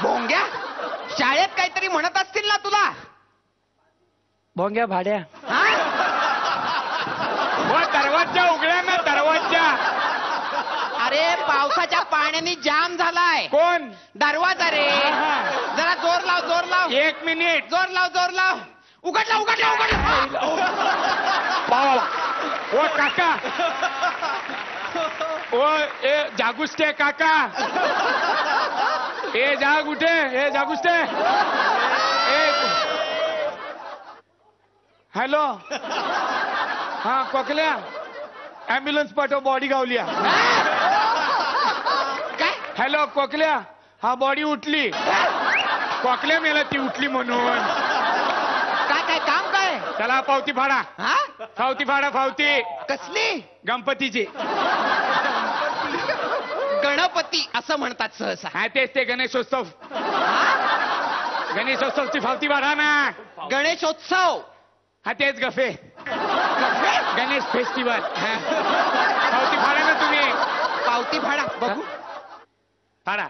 भोंग्या? शाळेत काहीतरी म्हणत असतील ना तुला? भोंग्या भाड्या. हा? वो दरवाजा उघडा ना, दरवाजा. अरे पावसाच्या पाण्याने जाम झालाय. कोण? दरवाजा रे. जरा जोर लाव, जोर लाव. 1 मिनिट. जोर लाव, जोर लाव. उघडला, उघडला, उघडला. ओ काका, ओ ए जागुस्ते काका, ए जाग उठे, ए जागुस्ते. हॅलो, हा कोकल्या, ऍम्ब्युलन्स पाठव, बॉडी गावल्या. काय? हॅलो कोकल्या, हा बॉडी उठली. कोकल्या मेला ती उठली म्हणून. काय काय काम काय? चला पावती फाडा, हा? पावती फाडा, पावती. कसली? गणपतीची. गणपती असं म्हणतात सहसा. हा तेच ते गणेशोत्सव. गणेशोत्सवची पावती फाडा ना. गणेशोत्सव. हा तेच गफे, गणेश फेस्टिवल. पावती फाडा ना तुम्ही. पावती फाडा बघू. फाडा.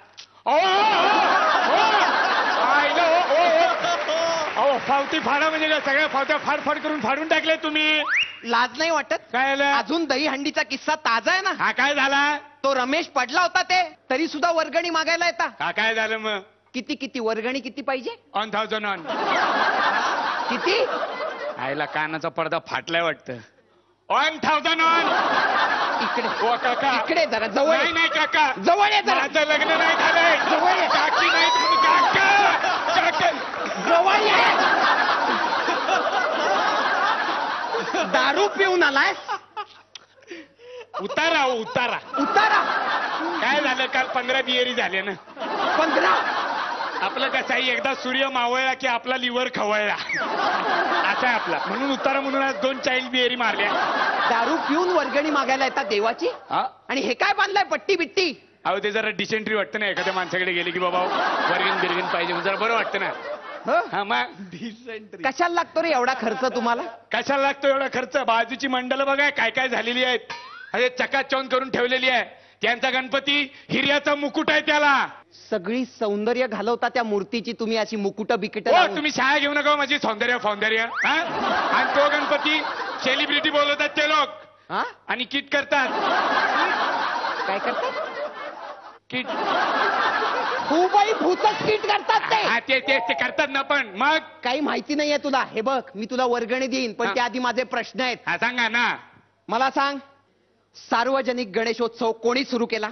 पावती फाडा म्हणजे काय? सगळ्या पावत्या फाडफाड करून फाडून टाकल्या तुम्ही. लाज नाही वाटत? काय झालं? अजून दहीहंडीचा किस्सा ताजा आहे ना. हा काय झाला? तो रमेश पडला होता ते, तरी सुद्धा वर्गणी मागायला येता. हा काय झालं मग? किती किती वर्गणी किती पाहिजे? 1000 ऑन. किती? आईला कानाचा पडदा फाटलाय वाटतं. 1000 ऑन. इकडे ओ काका, इकडे जरा जवळ नाही ये. नाही काका, जवळ ये जरा. माझं लग्न नाही झालंय. जवळ ये. काकी नाही तुम्ही. काका, काका. जवळ ये. दारू पिऊन आलायस? उतारा हो, उतारा. उतारा. काय झालं? काल 15 बियरी झाले ना. 15. आपलं कसं आहे, एकदा सूर्य मावळला की आपला लिव्हर खवळला, असा आहे आपला. म्हणून उतारा म्हणून आज 2 चाइल्ड बियरी मारल्या. दारू पिऊन वर्गणी मागायला येतात देवाची? हा? आणि हे काय बांधलाय पट्टी बिट्टी? अहो ते जरा डिसेंट्री वाटतं ना, एखाद्या माणसाकडे गेले की बाबा वर्गण बिरगण पाहिजे म्हणजे जरा बरं वाटतं ना. हं? हा मग कशाला लागतो रे एवढा खर्च तुम्हाला? कशाला लागतो एवढा खर्च? बाजूची मंडलं बघा काय काय झालेली आहेत. अरे चकाचौंध करून ठेवलेली आहे. त्यांचा गणपती हिऱ्याचा मुकुट आहे त्याला. सगळी सौंदर्य घालवता त्या मूर्तीची तुम्ही अशी मुकुट बिकिट. हो तुम्ही शाळा घेऊ नका हो माझी सौंदर्य सौंदर्य. हा? आणि तो गणपती सेलिब्रिटी बोलवतात ते लोक हा? आणि किट करतात. काय करतात? किट. खूप बाई भूतच किट करतात ते. हा ते करतात ना. पण मग काही माहिती नाहीये तुला. हे बघ मी तुला वर्गणी देईन पण हा. त्याआधी माझे प्रश्न आहेत. हा सांगा ना. मला सांग, सार्वजनिक गणेशोत्सव कोणी सुरू केला?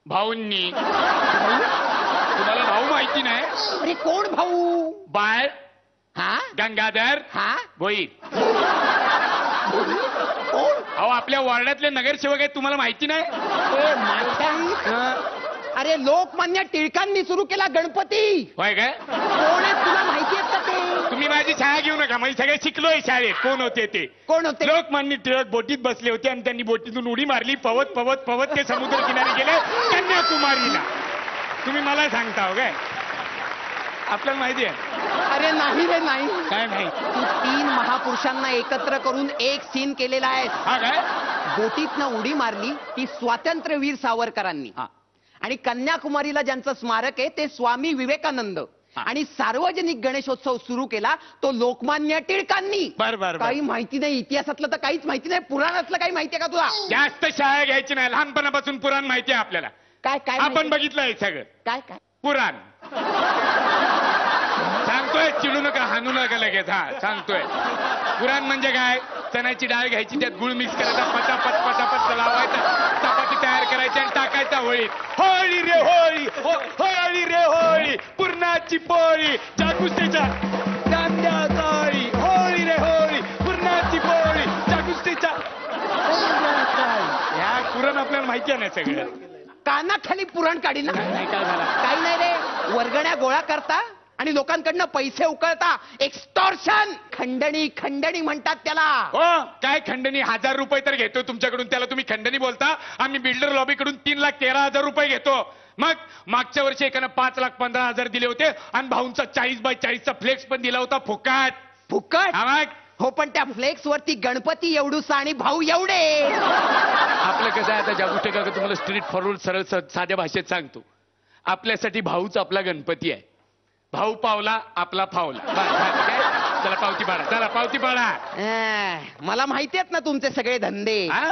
भाऊंनी. तुम्हाला भाऊ माहिती नाही? अरे कोण भाऊ? बाळ हा? गंगाधर हा? भोई. कोण? अहो आपल्या वॉर्डातले नगरसेवक आहेत, तुम्हाला माहिती नाही? ए, माझ्या. अरे लोकमान्य टिळकांनी सुरू केला गणपती. होय काय? कोण आहे तुला माहिती आहे का ते? तुम्ही माझी छाया घेऊ नका. मी सगळे शिकलोय शाळेत. कोण होते ते? कोण होते? लोकमान्य टिळक बोटीत बसले होते आणि त्यांनी बोटीतून उडी मारली. पवत पवत पवत ते समुद्र किनारी गेले कन्याकुमारीला. तुम्ही मला सांगता हो काय? आपल्याला माहिती आहे? अरे नाही रे नाही. काय नाही? तू 3 महापुरुषांना एकत्र करून एक सीन केलेला आहे. हा काय? बोटीतनं उडी मारली ती स्वातंत्र्यवीर सावरकरांनी. हा. आणि कन्याकुमारीला ज्यांचं स्मारक आहे ते स्वामी विवेकानंद. आणि सार्वजनिक गणेशोत्सव सुरू केला तो लोकमान्य टिळकांनी. बर बर बर. काही माहिती नाही इतिहासातलं तर काहीच माहिती नाही. पुराणातलं काही माहिती आहे का तुला? जास्त शाळा घ्यायची नाही. लहानपणापासून पुराण माहिती आहे आपल्याला. काय काय आपण माहिती? बघितलंय सगळं काय काय? पुराण. सांगतोय, चिडू नका, हाणू नका लगेच. हा सांगतोय. पुराण म्हणजे काय? चण्याची डाळ घ्यायची, त्यात गुळ मिक्स करायचा, पटापट पटापट लावायचा, चपाती तयार करायची आणि टाकायचा होळीत. होळी रे होळी, होळी रे होळी, पुरणाची पोळी, जागुस्तीच्या संध्याकाळी. होळी रे होळी, पुरणाची पोळी, जागुस्तीच्या संध्याकाळी. ह्या पुराण आपल्याला माहिती आहे ना सगळं. कानाखाली पुराण काढी ना. नाही काय झाला? काही नाही रे. वर्गण्या गोळा करता आणि लोकांकडनं पैसे उकळता. एक्स्टॉर्शन. खंडणी खंडणी म्हणतात त्याला. हो काय खंडणी? 1000 रुपये तर घेतो तुमच्याकडून, त्याला तुम्ही खंडणी बोलता? आम्ही बिल्डर लॉबीकडून 3,13,000 रुपये घेतो. मग मागच्या वर्षी एकानं 5,15,000 दिले होते आणि भाऊंचा 40x40चा फ्लेक्स पण दिला होता फुकाट. फुकट? हा मग हो पण त्या फ्लेक्स वरती गणपती एवढूसा आणि भाऊ एवढे. आपलं कसं आहे आता जागुटे काका, तुम्हाला स्ट्रीट फॉरवर्ड सरळ साध्या भाषेत सांगतो. आपल्यासाठी भाऊच आपला गणपती आहे. भाऊ पावला आपला फावला. बस, झालं काय? चला पावती पाडा, चला पावती पाडा. मला माहिती आहेत ना तुमचे सगळे धंदे. हा?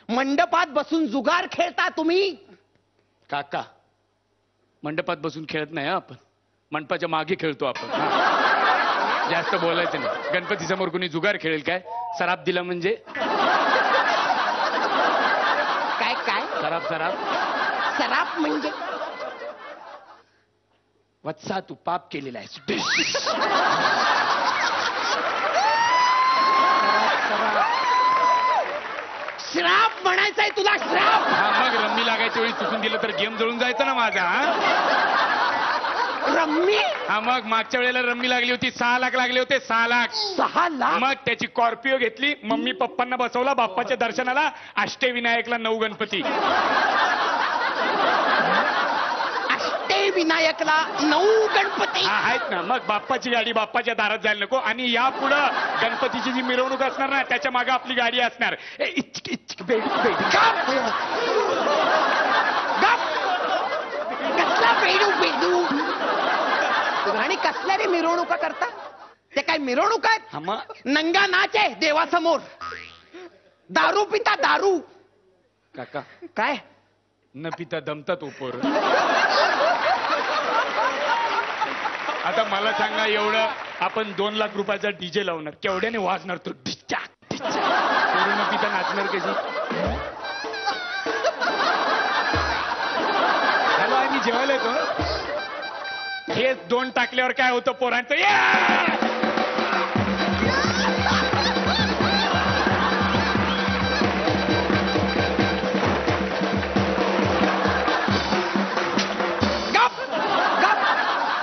मंडपात बसून जुगार खेळता तुम्ही. काका मंडपात बसून खेळत नाही हं आपण, मंडपाच्या मागे खेळतो आपण. हा. जास्त बोलायचं नाही. गणपती समोर कोणी जुगार खेळेल काय? सराप दिला म्हणजे काय काय सराप सराप. सराप म्हणजे वत्सा तू पाप केलेला आहे. श्राप म्हणायचंय तुला, श्राप. हा मग रम्मी लागायच्या वेळी चुकून दिलं तर गेम जळून जायचं ना माझा. हा? रम्मी. हा मग मागच्या वेळेला रम्मी लागली होती, 6 लाख लागले होते, 6 लाख. 6 लाख. मग त्याची कॉर्पिओ घेतली, मम्मी पप्पांना बसवला, बाप्पाच्या दर्शनाला, अष्टविनायकला 9 गणपती. विनायकला 9 गणपती. हा आहेत ना. मग बाप्पाची गाडी बाप्पाच्या दारात जायला नको, आणि यापुढं गणपतीची जी मिरवणूक असणार ना त्याच्या मागे आपली गाडी असणार. कसला बेडू बेडू. आणि कसल्या रे मिरवणुका करता? ते काय मिरवणूक आहेत? हा मग नंगा नाच आहे देवासमोर. दारू पिता दारू. काका काय न पिता दमतात उपोर. आता मला सांगा, एवढं आपण 2 लाख रुपयाचा डीजे लावणार, केवढ्याने वाजणार तो? डिच्चाक डिच्चाक. पोरं न पिता नाचणार कशी? हॅलो, आम्ही जेवायला येतो. हे 2 टाकल्यावर काय होतं पोरांचं?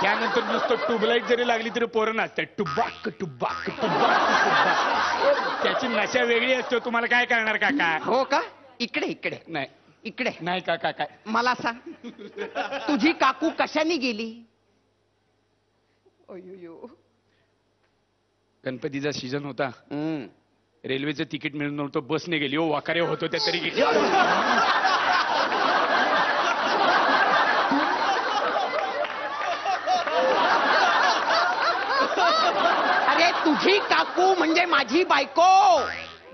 त्यानंतर नुसतं ट्यूबलाईट जरी लागली तरी पोरं नाचतात. टुबाक टुबाक टुबाक टुबाक. त्याची नशा वेगळी असते. तुम्हाला काय करणार काका? हो का? इकडे इकडे नाही इकडे. नाही काका. काय मला सांग, तुझी काकू कशाने गेली? गणपतीचा सीझन होता, रेल्वेचं तिकीट मिळून नव्हतं, बसने गेली. ओ वाकारे होतो त्या तरी गेली. अरे तुझी काकू म्हणजे माझी बायको.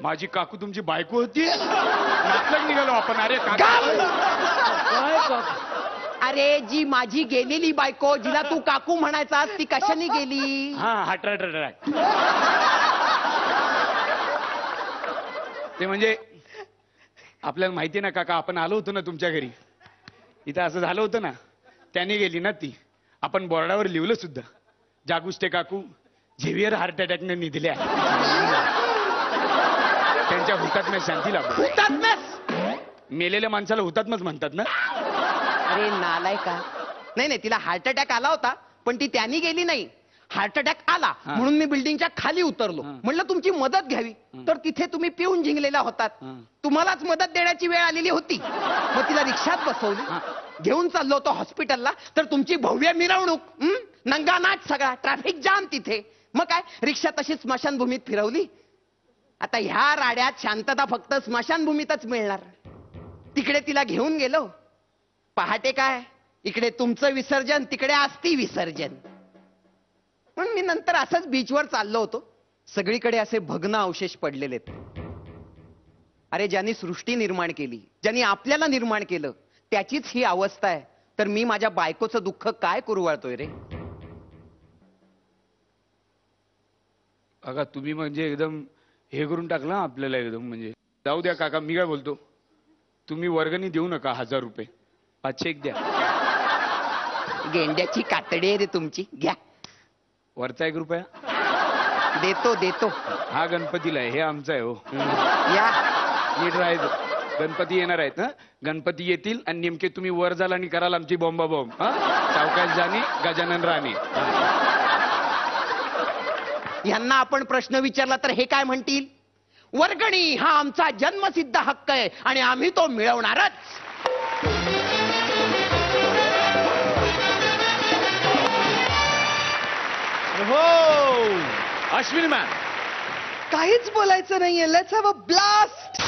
माझी काकू तुमची बायको होती? नाटक निघालो आपण. अरे काका अरे जी माझी गेलेली बायको, जिला तू काकू म्हणायचास, ती कशाने गेली? हा ते म्हणजे आपल्याला माहिती ना काका, आपण आलो होतो ना तुमच्या घरी, इथं असं झालं होतं ना, त्याने गेली ना ती. आपण बोर्डावर लिहिलं सुद्धा, जागुष्टे काकू झेवियर हार्ट अटॅकने निधल्या. त्यांच्या हुतात्म्यात शांती लाभो. हुतात्म्यास? मेलेल्या माणसाला हुतात्माच म्हणतात ना. अरे नालाय का. नाही तिला हार्ट अटॅक आला होता, पण ती त्यांनी गेली नाही. हार्ट अटॅक आला म्हणून मी बिल्डिंगच्या खाली उतरलो. म्हणलं तुमची मदत घ्यावी, तर तिथे तुम्ही पिऊन झिंगलेला होतात. तुम्हालाच मदत देण्याची वेळ आलेली होती. मग तिला रिक्षात बसवली, घेऊन चाललो होतो हॉस्पिटलला, तर तुमची भव्य मिरवणूक, नंगा नाच, सगळा ट्रॅफिक जाम तिथे. मग काय, रिक्षा तशीच स्मशानभूमीत फिरवली. आता ह्या राड्यात शांतता फक्त स्मशानभूमीतच मिळणार. तिकडे तिला घेऊन गेलो. पहाटे काय, इकडे तुमचं विसर्जन, तिकडे आस्ती विसर्जन. पण मी नंतर असंच बीचवर चाललो होतो, सगळीकडे असे भग्न अवशेष पडलेले. अरे ज्यांनी सृष्टी निर्माण केली, ज्यांनी आपल्याला निर्माण केलं, त्याचीच ही अवस्था आहे, तर मी माझ्या बायकोचं दुःख काय कुरवाळतोय रे. काका तुम्ही म्हणजे एकदम हे करून टाकला आपल्याला एकदम. म्हणजे जाऊ द्या काका, मी काय बोलतो, तुम्ही वर्गणी देऊ नका 1000 रुपये, 500 एक द्या. गेंड्याची कातडी आहे रे तुमची. घ्या, वरचा 1 रुपया देतो. हा गणपतीला आहे, हे आमचं आहे. हो या, नीट राहायचं. गणपती येणार आहेत ना, गणपती येतील आणि नेमके तुम्ही वर जाल आणि कराल आमची बॉम्बा बॉम्ब. सावकाश जाणे, गजानन राणे. यांना आपण प्रश्न विचारला तर हे काय म्हणतील? वर्गणी हा आमचा जन्मसिद्ध हक्क आहे आणि आम्ही तो मिळवणारच. हो अश्विनी मॅम, काहीच बोलायचं नाहीये. Let's have a blast.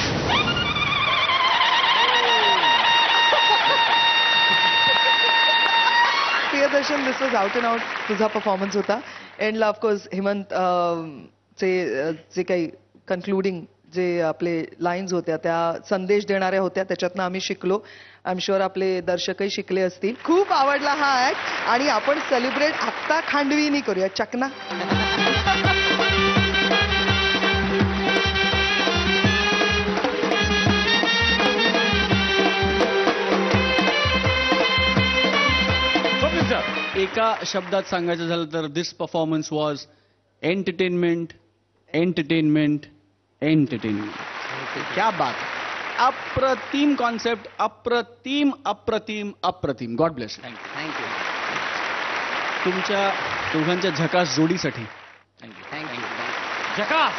Priyadarshan, this was out and out तुझा परफॉर्मन्स होता. एंडला ऑफकोर्स हेमंत जे काही कन्क्लुडिंग जे आपले लाईन्स होत्या त्या संदेश देणाऱ्या होत्या, त्याच्यातनं आम्ही शिकलो. आय एम शुअर आपले दर्शकही शिकले असतील. खूप आवडला हा ऍक्ट आणि आपण सेलिब्रेट आत्ता खांडवीनी करूया. चकना. एका शब्दात सांगायचं झालं तर this performance was entertainment, entertainment, entertainment. क्या बात. अप्रतिम कॉन्सेप्ट, अप्रतिम अप्रतिम अप्रतिम. God bless. थँक्यू. तुमच्या दोघांच्या झकास जोडीसाठी थँक्यू. झकास.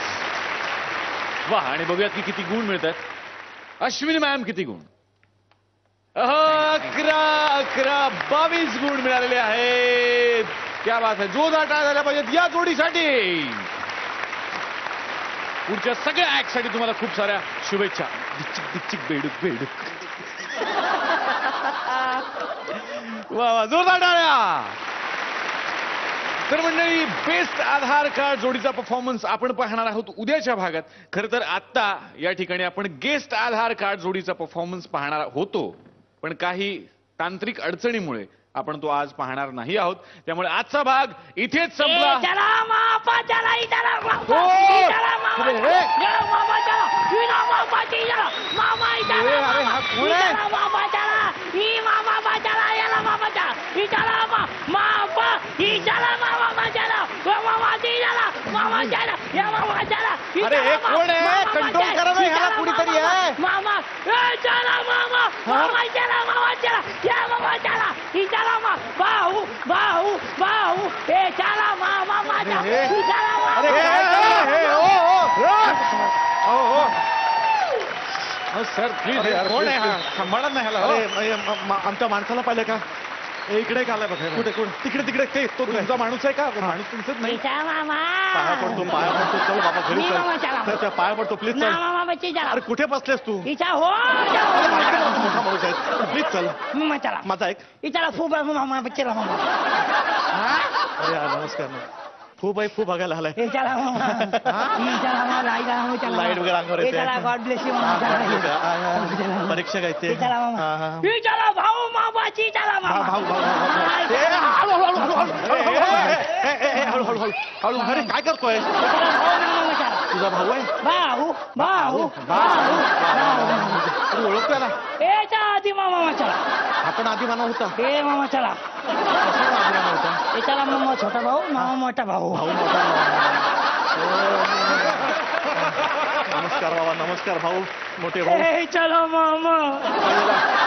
वा. आणि बघूयात की किती गुण मिळतात. अश्विनी मॅम किती गुण? 11-22 गुण मिळालेले आहेत. क्या बात आहे. जोरदार टाळ्या झाल्या पाहिजेत या जोडीसाठी. पुढच्या सगळ्या ऍक्ट साठी तुम्हाला खूप साऱ्या शुभेच्छा. डिचिक डिचिक बेडूक बेडूक. वा वा. जोरदार टाळ्या. तर मंडळी, बेस्ट आधार कार्ड जोडीचा परफॉर्मन्स आपण पाहणार आहोत उद्याच्या भागात. खरं तर आत्ता या ठिकाणी आपण गेस्ट आधार कार्ड जोडीचा परफॉर्मन्स पाहणार होतो, पण काही तांत्रिक अडचणीमुळे आपण तो आज पाहणार नाही आहोत. त्यामुळे आजचा भाग इथेच संपला. अरे हे कोण आहे? कंट्रोल करा ना, ह्याला कुणीतरी आहे. मामा चला मामा, मामा चला, मामा चला, या मामा चला, ही चला मा, भाऊ भाऊ भाऊ, हे चला मामा माझा, ही चला अरे सर प्लीज. कोण आहे हा? सांभाळा ना ह्याला. अरे आमच्या माणसाला पाहिलं का? इकडे का आलाय बघा. कुठे कुठे? तिकडे तिकडे. ते तो तुमचा माणूस आहे का? माणूस तुमचाच नाही. चला मामा, पाया पडतो, पाया पडतो. चल बाबा घरी मी मामा चला. चल. त्या पाया पडतो प्लीज. चल. मामा बच्ची चला. अरे कुठे बसलेस तू? हिचा हो अरे माझ्याकडे मोठा माणूस आहे. प्लीज चल. मामा चला. माझा ऐक. हिचा फू मामा बच्चीला मामा. अरे यार, नमस्कार. खूप आहे, खूप बघायला आलाय. हे चला मामा, ही चला मामा, लाईट आहो चला. लाईट वगैरे अंगावर हे येते. चला, गॉड ब्लेस यू मामा. चला. परीक्षा काय ते? हे चला मामा. ही चला भाऊ मामाची चला मामा. भाऊ भाऊ हळूहळू. अरे काय करतोय? तुझा भाऊ आहे? भाऊ भाऊ भाऊ. तू ओळखतोय ना? याच्या आधी मामा चला. आपण आधी माना होता. हे मामा चला. कशाला आधी माना होता? हे चला मामा छोटा भाऊ, मामा मोठा भाऊ. भाऊ मोठा. नमस्कार बाबा. नमस्कार भाऊ. मोठे भाऊ. हे चला मामा.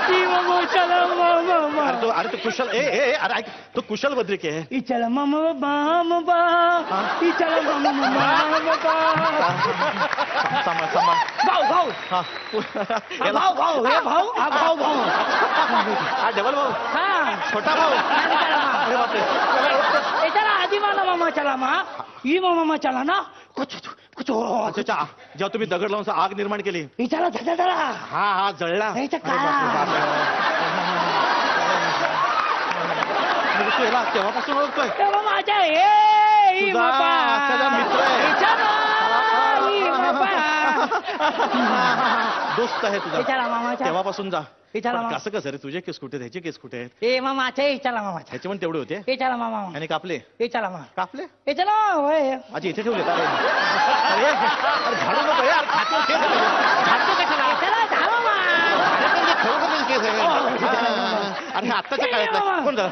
ही मामा चला मामा. अरे तो कुशल. अरे ऐक, तो कुशल बद्रिक आहे. ही चला मामा बाबा. ही चला मामा बाबा. सांभाळ. भाऊ भाऊ. हा भाऊ भाऊ. हे भाऊ, हा भाऊ भाऊ. हा डबल भाऊ. हा छोटा भाऊ. अरे बापरे. हे चला आधी मामा चला मा. ही मामा चला ना. कुछ कुछ अच्छा. जेव्हा तुम्ही दगड लावून आग निर्माण केली. ही चला चला. हा जळला. हे अरे बापरे. तू याला तेव्हापासून ओळखतोय? तेव्हा माझ्या हे तुझा सगळा मित्र आहे. दोस्त आहे तुझा. चला मामा चला. तेव्हापासून जा. हे चला पण मामा. कसं कसं रे? तुझे केस कुठे? त्याचे केस कुठे आहेत? हे मामाचे. हे चला मामा. ह्याचे पण तेवढे होते हे चला मामा. आणि कापले. हे चला मामा. कापले. हे चला होय. अच्छा इथे ठेवले. अरे झाडू नको यार. खातो केस आहे. झाडतो कशाला? चला झाला मा. ठेवू का तुझे केस आहे? अरे आत्ताच्या काळात कोण झालं?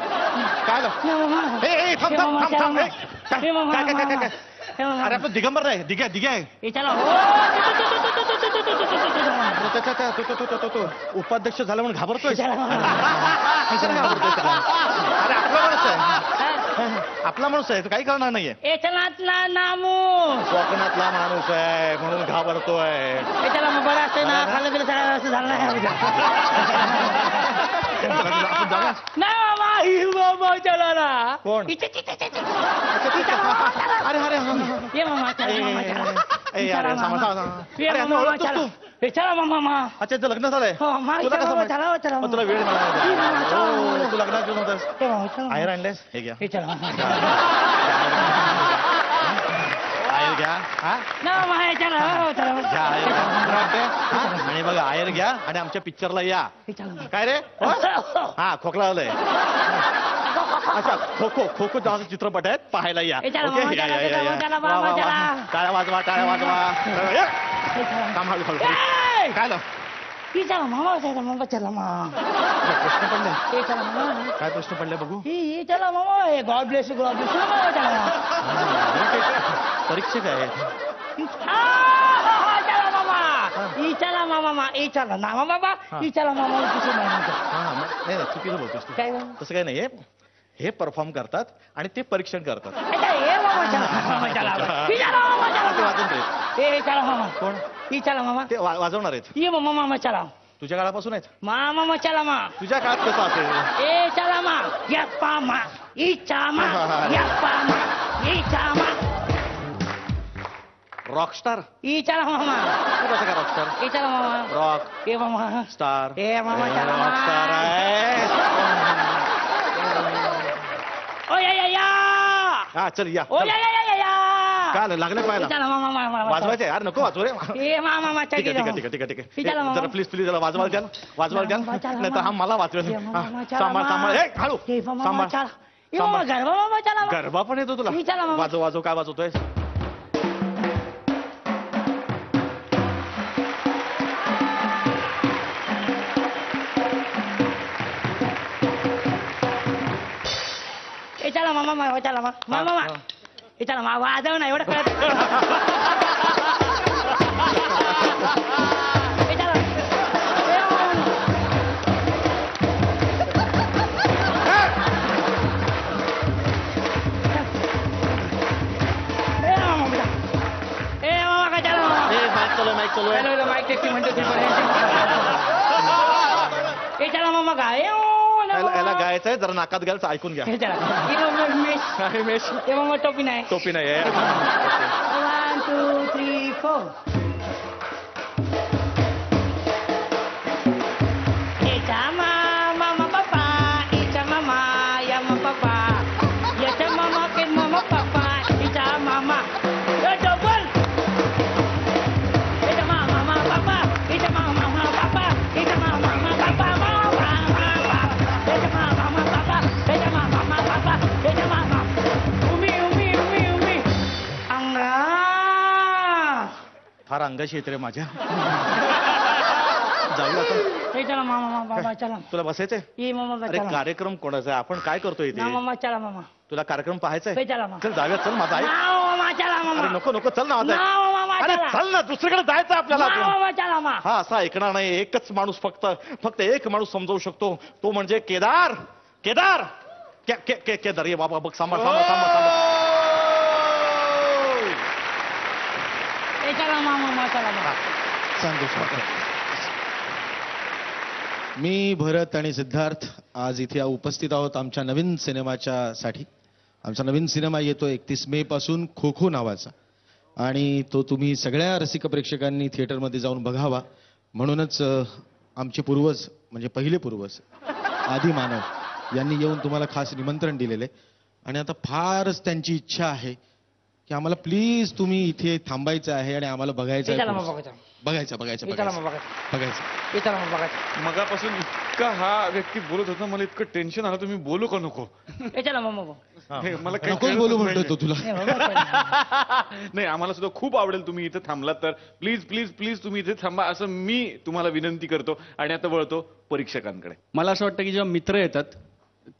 काय झालं? ए थांब. काय? अरे आपलं दिगंबर आहे. दिग्या आहे. हे चला हो. तो उपाध्यक्ष झाला म्हणून घाबरतोय. अरे आपला माणूस आहे. आपला माणूस आहे. काही करणार नाहीये. एचनातला नामू. कोकणातला माणूस आहे म्हणून घाबरतोय. हे चला मग बरं असतं ना. खाल्लं बिलं सगळं असं झालं नाही. आपण जाऊया. नाही मामा. ही मामा चला ना. कोण? अरे अरे ये मामा चला. मामा चला. अरे चला, मामा. सांभाळ. ये अरे मामा ओळखतोस चला. तू? हे चला मामा. अच्छा तुझं लग्न झालंय हो, मामा, तुला कसं चला, माहित? चला, चला, मग तुला वेळ मामा, चला, मिळाला तू लग्नात घेऊन होतास हे मामा, चला. आयर आणलेस हे घ्या हे चला मामा. आयर घ्या हा ना मामा, हे चला, हो, चला. घ्या आयर घ्या. बरं वाटतंय? हा? आणि बघा आयर घ्या आणि आमच्या पिक्चरला या हे चला. काय रे हा खोकला आलंय अच्छा खो खो नावाचा चित्रपट आहेत पाहायला या ए, चला, ओके? मामा, या, चला, या, या, चला, या. चला, वा, मामा, वा, वा. चला. टाळ्या वाजवा टाळ्या वाजवा या. हे चला. थांब हळू हळू ए! काय झालं? हे चला मामा, चला मामा, चला मामा. प्रश्न पडले हे चला मामा. काय प्रश्न पडले बघू हे चला मामा. हे गॉड ब्लेस यू मामा, चला मामा. परीक्षक आहेत चला मामा. ही चला मामा. हे चला ना मामा. ही चला मामा. कुठे मामा. हा मग नाही नाही, चुकीचं बोलतोस तू काय झालं? तसं काही नाहीये हे परफॉर्म करतात आणि ते परीक्षण करतात अच्छा, हे मामा चला. मामा चला. ही चला मामा, ते चला. वाजून देत हे चला मामा. कोण ही चला मामा. ते वाजवणार आहेत ये मामा चला. तुझ्या काळापासून आहेत मामा चला मा. तुझ्या काळात कसं असेल ए चला मा. यप्पा मा. ई चामा. यप्पा मा. ई चामा. रॉकस्टार ई चला मामा. कसं काय रॉकस्टार ई चला मामा. रॉक ए मामा. स्टार ए मामा चला मा. रॉकस्टार आहे ओ या. हा चल या ओ या. काय लागले पाहायला चला मामा. वाजवायचे यार नको वाजवू रे ए मामा ठीक आहे ठीक आहे हे चला मामा. जरा प्लीज जरा वाजवाल द्याल मामा, चला नाही तर हा मला वाचवेल ए हा, मामा, चला सांभाळ मा. सांभाळ हे हळू ए मामा सांभाळ चला. ए मामा गरबा मामा चला मा. गरबा पण येतो तुला हे चला मामा. वाजव वाजव काय वाजवतोय ए चला मामा. चला मामा. ए चला मा. वाजव ना एवढं कळत. ए चला. ए मामा. ए मामा काय चला मामा. माईक चालू आहे माईक टेस्टिंग म्हणते ते पण. ए चला मामा काय याला गायचंय जरा नाकात घ्यायचं ऐकून घ्या हे चला. ए मामा मेश. काय मेश ए मामा टोपी नाही. टोपी नाही आहे 1 2 3 4. Echa mama papa, echa mama ya mama papa, echa mama que mama papa, echa mama. Yo double. Echa mama papa, echa mama papa, echa mama papa, mama. Echa mama papa, echa mama papa, echa mama. Umi. Angga. फार अंगाशी येते रे माझ्या जाऊ आता हे चला मामा बाबा चला. तुला बसायचंय ये मामा अरे चला. कार्यक्रम कोणाचा आहे आपण काय करतोय इथे ना मामा चला मामा. तुला कार्यक्रम पाहायचा हे चला मामा. चल जाऊया चल माझा ऐक ना मामा चला मामा. अरे नको चल ना माझा ना ऐक. मामा अरे चला. चल ना दुसरीकडे जायचं ना आपल्याला मामा चला मा. हा असा ऐकणार नाही एकच माणूस फक्त एक माणूस समजावू शकतो तो म्हणजे केदार केदार ये बाबा बघ सांभाळ हे चला मामा चला मामा. सांगतो मी भरत आणि सिद्धार्थ आज इथे उपस्थित आहोत आमच्या नवीन सिनेमाच्या साठी. आमचा नवीन सिनेमा येतो 31 मे पासून खो खो नावाचा आणि तो तुम्ही सगळ्या रसिक प्रेक्षकांनी थिएटरमध्ये जाऊन बघावा म्हणूनच आमचे पूर्वज म्हणजे पहिले पूर्वज आदी मानव यांनी येऊन तुम्हाला खास निमंत्रण दिलेले आणि आता फारच त्यांची इच्छा आहे की आम्हाला प्लीज तुम्ही इथे थांबायचं आहे आणि आम्हाला बघायचं हे चला आहे. मामा बघा. बघायचं हे चला मामा बघा. बघायचं हे चला मामा बघा. मगापासून इतका हा व्यक्ती बोलत होता मला इतकं टेन्शन आलं तुम्ही बोलू का नको हे चला मामा बघा. हे मला काही नकोच कळतच बोलू नाहीये. म्हणतोय तो तुला. हे बाबा. नाही आम्हाला सुद्धा खूप आवडेल तुम्ही इथे थांबलात तर प्लीज तुम्ही इथे थांबा असं मी तुम्हाला विनंती करतो आणि आता वळतो परीक्षकांकडे. मला असं वाटतं की जेव्हा मित्र येतात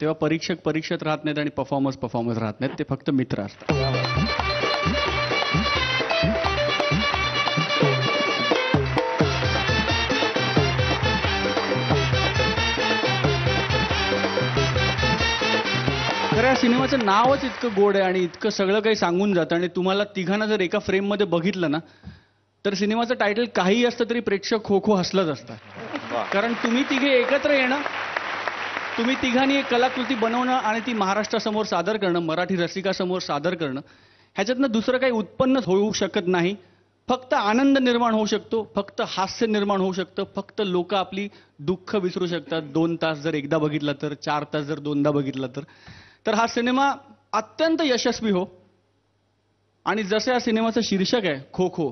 तेव्हा परीक्षेत राहत नाहीत आणि परफॉर्मर्स राहत नाहीत. ते फक्त मित्र असतात. खरं सिनेमाचं नावच इतकं गोड आहे आणि इतकं सगळं काही सांगून जातं आणि तुम्हाला तिघांना जर एका फ्रेममध्ये बघितलं ना तर सिनेमाचं टायटल काही असतं तरी प्रेक्षक खो खो हसलंच असतात. कारण तुम्ही तिघे एकत्र येणं, तुम्ही तिघांनी एक कलाकृती बनवणं आणि ती महाराष्ट्रासमोर सादर करणं, मराठी रसिकासमोर सादर करणं, ह्याच्यातनं दुसरं काही उत्पन्नच होऊ शकत नाही. फक्त आनंद निर्माण होऊ शकतो, फक्त हास्य निर्माण होऊ शकतं, फक्त लोक आपली दुःख विसरू शकतात 2 तास जर एकदा बघितला तर, 4 तास जर दोनदा बघितला तर हा सिनेमा अत्यंत यशस्वी हो. आणि जसं या सिनेमाचं शीर्षक आहे खो खो,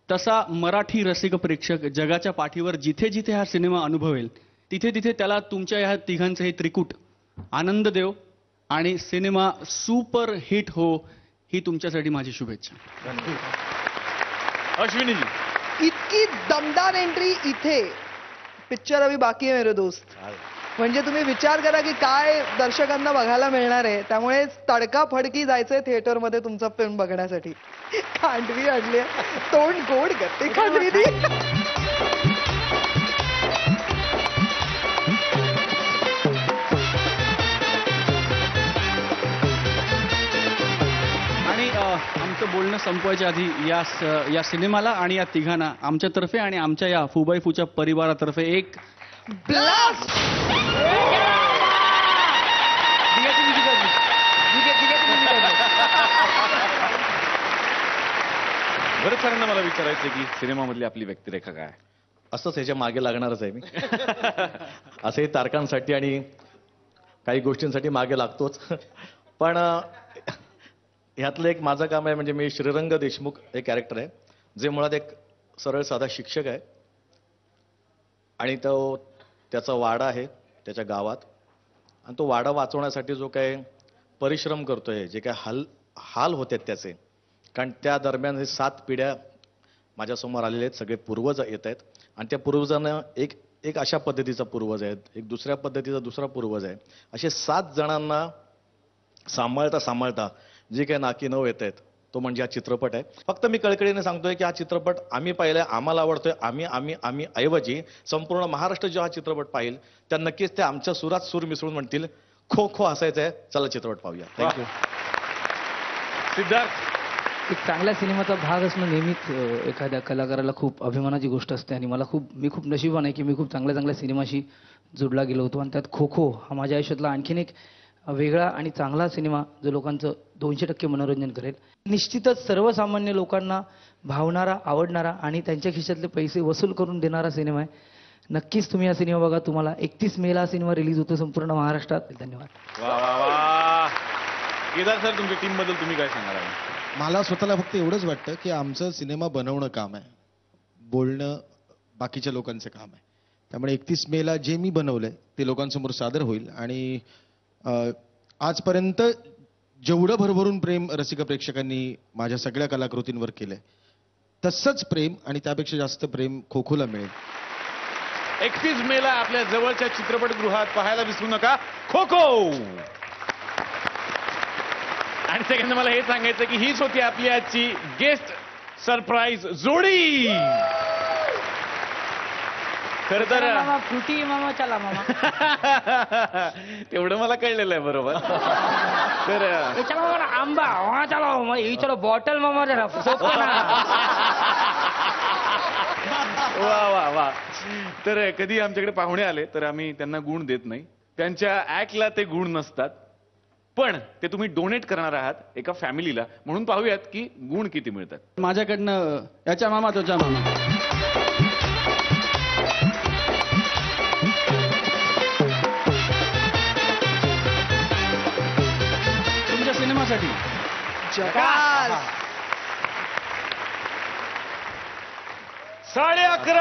तसा मराठी रसिक प्रेक्षक जगाच्या पाठीवर जिथे जिथे हा सिनेमा अनुभवेल तिथे तिथे त्याला तुमच्या ह्या तिघांचं हे त्रिकूट आनंद देव आणि सिनेमा सुपर हिट हो, ही तुमच्यासाठी माझी शुभेच्छा. अश्विनी जी, इतकी दमदार एंट्री इथे, पिक्चर अभी बाकी आहे मेरे दोस्त. म्हणजे तुम्ही विचार करा की काय दर्शकांना बघायला मिळणार आहे. त्यामुळे तडकाफडकी जायचंय थिएटरमध्ये तुमचा फिल्म बघण्यासाठी. खांडवी आणली, तोंड गोड करते खांडवी. आणि आमचं बोलणं संपवायच्या आधी या सिनेमाला आणि या तिघांना आमच्यातर्फे आणि आमच्या या फुबाईफूच्या परिवारातर्फे एक ब्लास्ट. बरं सरांना मला विचारायचं की सिनेमामधली आपली व्यक्तिरेखा काय? असंच ह्याच्या मागे लागणारच आहे मी. असंही तारकांसाठी आणि काही गोष्टींसाठी मागे लागतोच. पण ह्यातलं एक माझं काम आहे, म्हणजे मी श्रीरंग देशमुख हे कॅरेक्टर आहे, जे मुळात एक सरळ साधा शिक्षक आहे आणि त्याचा वाडा आहे त्याच्या गावात, आणि तो वाडा वाचवण्यासाठी जो काय परिश्रम करतोय, जे काय हाल होत आहेत त्याचे, कारण त्या दरम्यान हे 7 पिढ्या माझ्यासमोर आलेले आहेत, सगळे पूर्वज येत आहेत आणि त्या पूर्वजांना एक अशा पद्धतीचा पूर्वज आहे, एक दुसऱ्या पद्धतीचा दुसरा पूर्वज आहे, असे 7 जणांना सांभाळता जे काही नाकी नऊ येत आहेत तो म्हणजे हा चित्रपट आहे. फक्त मी कळकळीने सांगतोय की हा चित्रपट आम्ही पाहिलाय, आम्हाला आवडतोय. आम्ही ऐवजी संपूर्ण महाराष्ट्र जो हा चित्रपट पाहिल त्या नक्कीच ते आमच्या सुरात सूर मिसळून म्हणतील खो खो असायचं आहे, चला चित्रपट पाहूया. थँक्यू. सिद्धार्थ, एक चांगल्या सिनेमाचा भाग असणं नेहमीच एखाद्या कलाकाराला खूप अभिमानाची गोष्ट असते आणि मी खूप नशीबवान आहे की मी खूप चांगल्या सिनेमाशी जोडला गेलो होतो आणि त्यात खो खो हा माझ्या आयुष्यातला आणखीन एक वेगळा आणि चांगला सिनेमा जो लोकांचं 200% मनोरंजन करेल. निश्चितच सर्वसामान्य लोकांना भावणारा, आवडणारा आणि त्यांच्या खिशातले पैसे वसूल करून देणारा सिनेमा आहे. नक्कीच तुम्ही हा सिनेमा बघा. तुम्हाला 31 मेला हा सिनेमा रिलीज होतो संपूर्ण महाराष्ट्रात. धन्यवाद. वा वा वा. केदार सर, तुमच्या टीम बद्दल तुम्ही काय सांगाल? मला स्वतःला फक्त एवढंच वाटतं की आमचं सिनेमा बनवणं काम आहे, बोलणं बाकीच्या लोकांचं काम आहे. त्यामुळे 31 मेला जे मी बनवलंय ते लोकांसमोर सादर होईल आणि आजपर्यंत जेवढं भरभरून प्रेम रसिक प्रेक्षकांनी माझ्या सगळ्या कलाकृतींवर केलंय तसंच प्रेम आणि त्यापेक्षा जास्त प्रेम खो खोला मिळेल. 31 मेला आपल्या जवळच्या चित्रपटगृहात पाहायला विसरू नका खो खो. आणि सेकंड मला हे सांगायचं की हीच होती आपली आजची गेस्ट सरप्राईज जोडी. खर तर फ्रुटी मामा चला मामा. तेवढं मला कळलेलं आहे बरोबर. तर मामा आंबा वहाँ चलो, ये चलो बॉटल मामा जरा सोपा ना. वा वा वा. तर कधी आमच्याकडे पाहुणे आले तर आम्ही त्यांना गुण देत नाही, त्यांच्या ऍक्टला ते गुण नसतात, पण ते तुम्ही डोनेट करणार आहात एका फॅमिलीला, म्हणून पाहूयात की गुण किती मिळतात. माझ्याकडनं याच्या मामा तोच्या मामा. तुमच्या सिनेमासाठी जगाल 11.5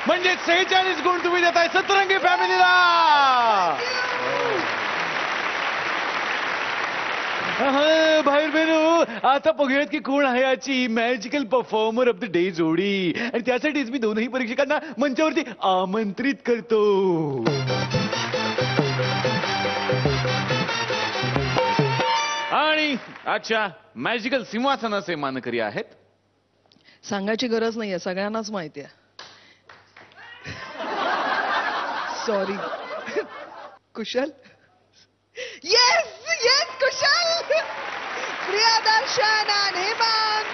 म्हणजे 46 गुण तुम्ही देताय सतरंगी फॅमिलीला. बाहेर बहिणू, आता बघूयात की कोण आहे याची magical performer of the day जोडी, आणि त्यासाठीच मी दोनही परीक्षकांना मंचावरती आमंत्रित करतो. आणि आजच्या मॅजिकल सिंहासनाचे मानकरी आहेत. सांगायची गरज नाहीये, सगळ्यांनाच माहिती आहे. सॉरी. कुशल. येस येस कुशल, प्रियदर्शन आणि हेमंत.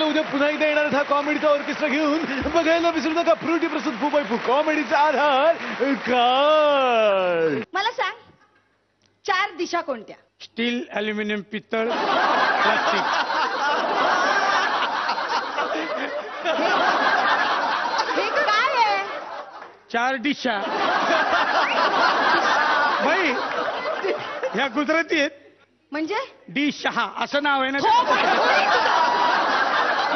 चलो उद्या पुन्हा एकदा येणार हा कॉमेडीचा ऑर्केस्ट्रा घेऊन. बघायला विसरू नका फ्रुटी प्रस्तुत फू बाय फू कॉमेडीचा आधार काय. मला सांग 4 दिशा कोणत्या? स्टील अल्युमिनियम पित्तळ प्लास्टिक. हे काय आहे? 4 दिशा. बाई ह्या गुजराती आहेत. म्हणजे दिशा असं नाव आहे ना.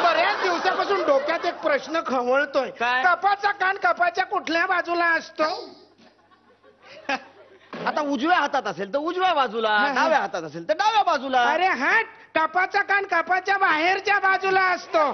बऱ्याच दिवसापासून डोक्यात एक प्रश्न खवळतोय. कपाचा कान कपाच्या कुठल्या बाजूला असतो? आता उजव्या हातात असेल तर उजव्या बाजूला, डाव्या हातात असेल तर डाव्या बाजूला. अरे हट, कपाचा कान कपाच्या बाहेरच्या बाजूला असतो.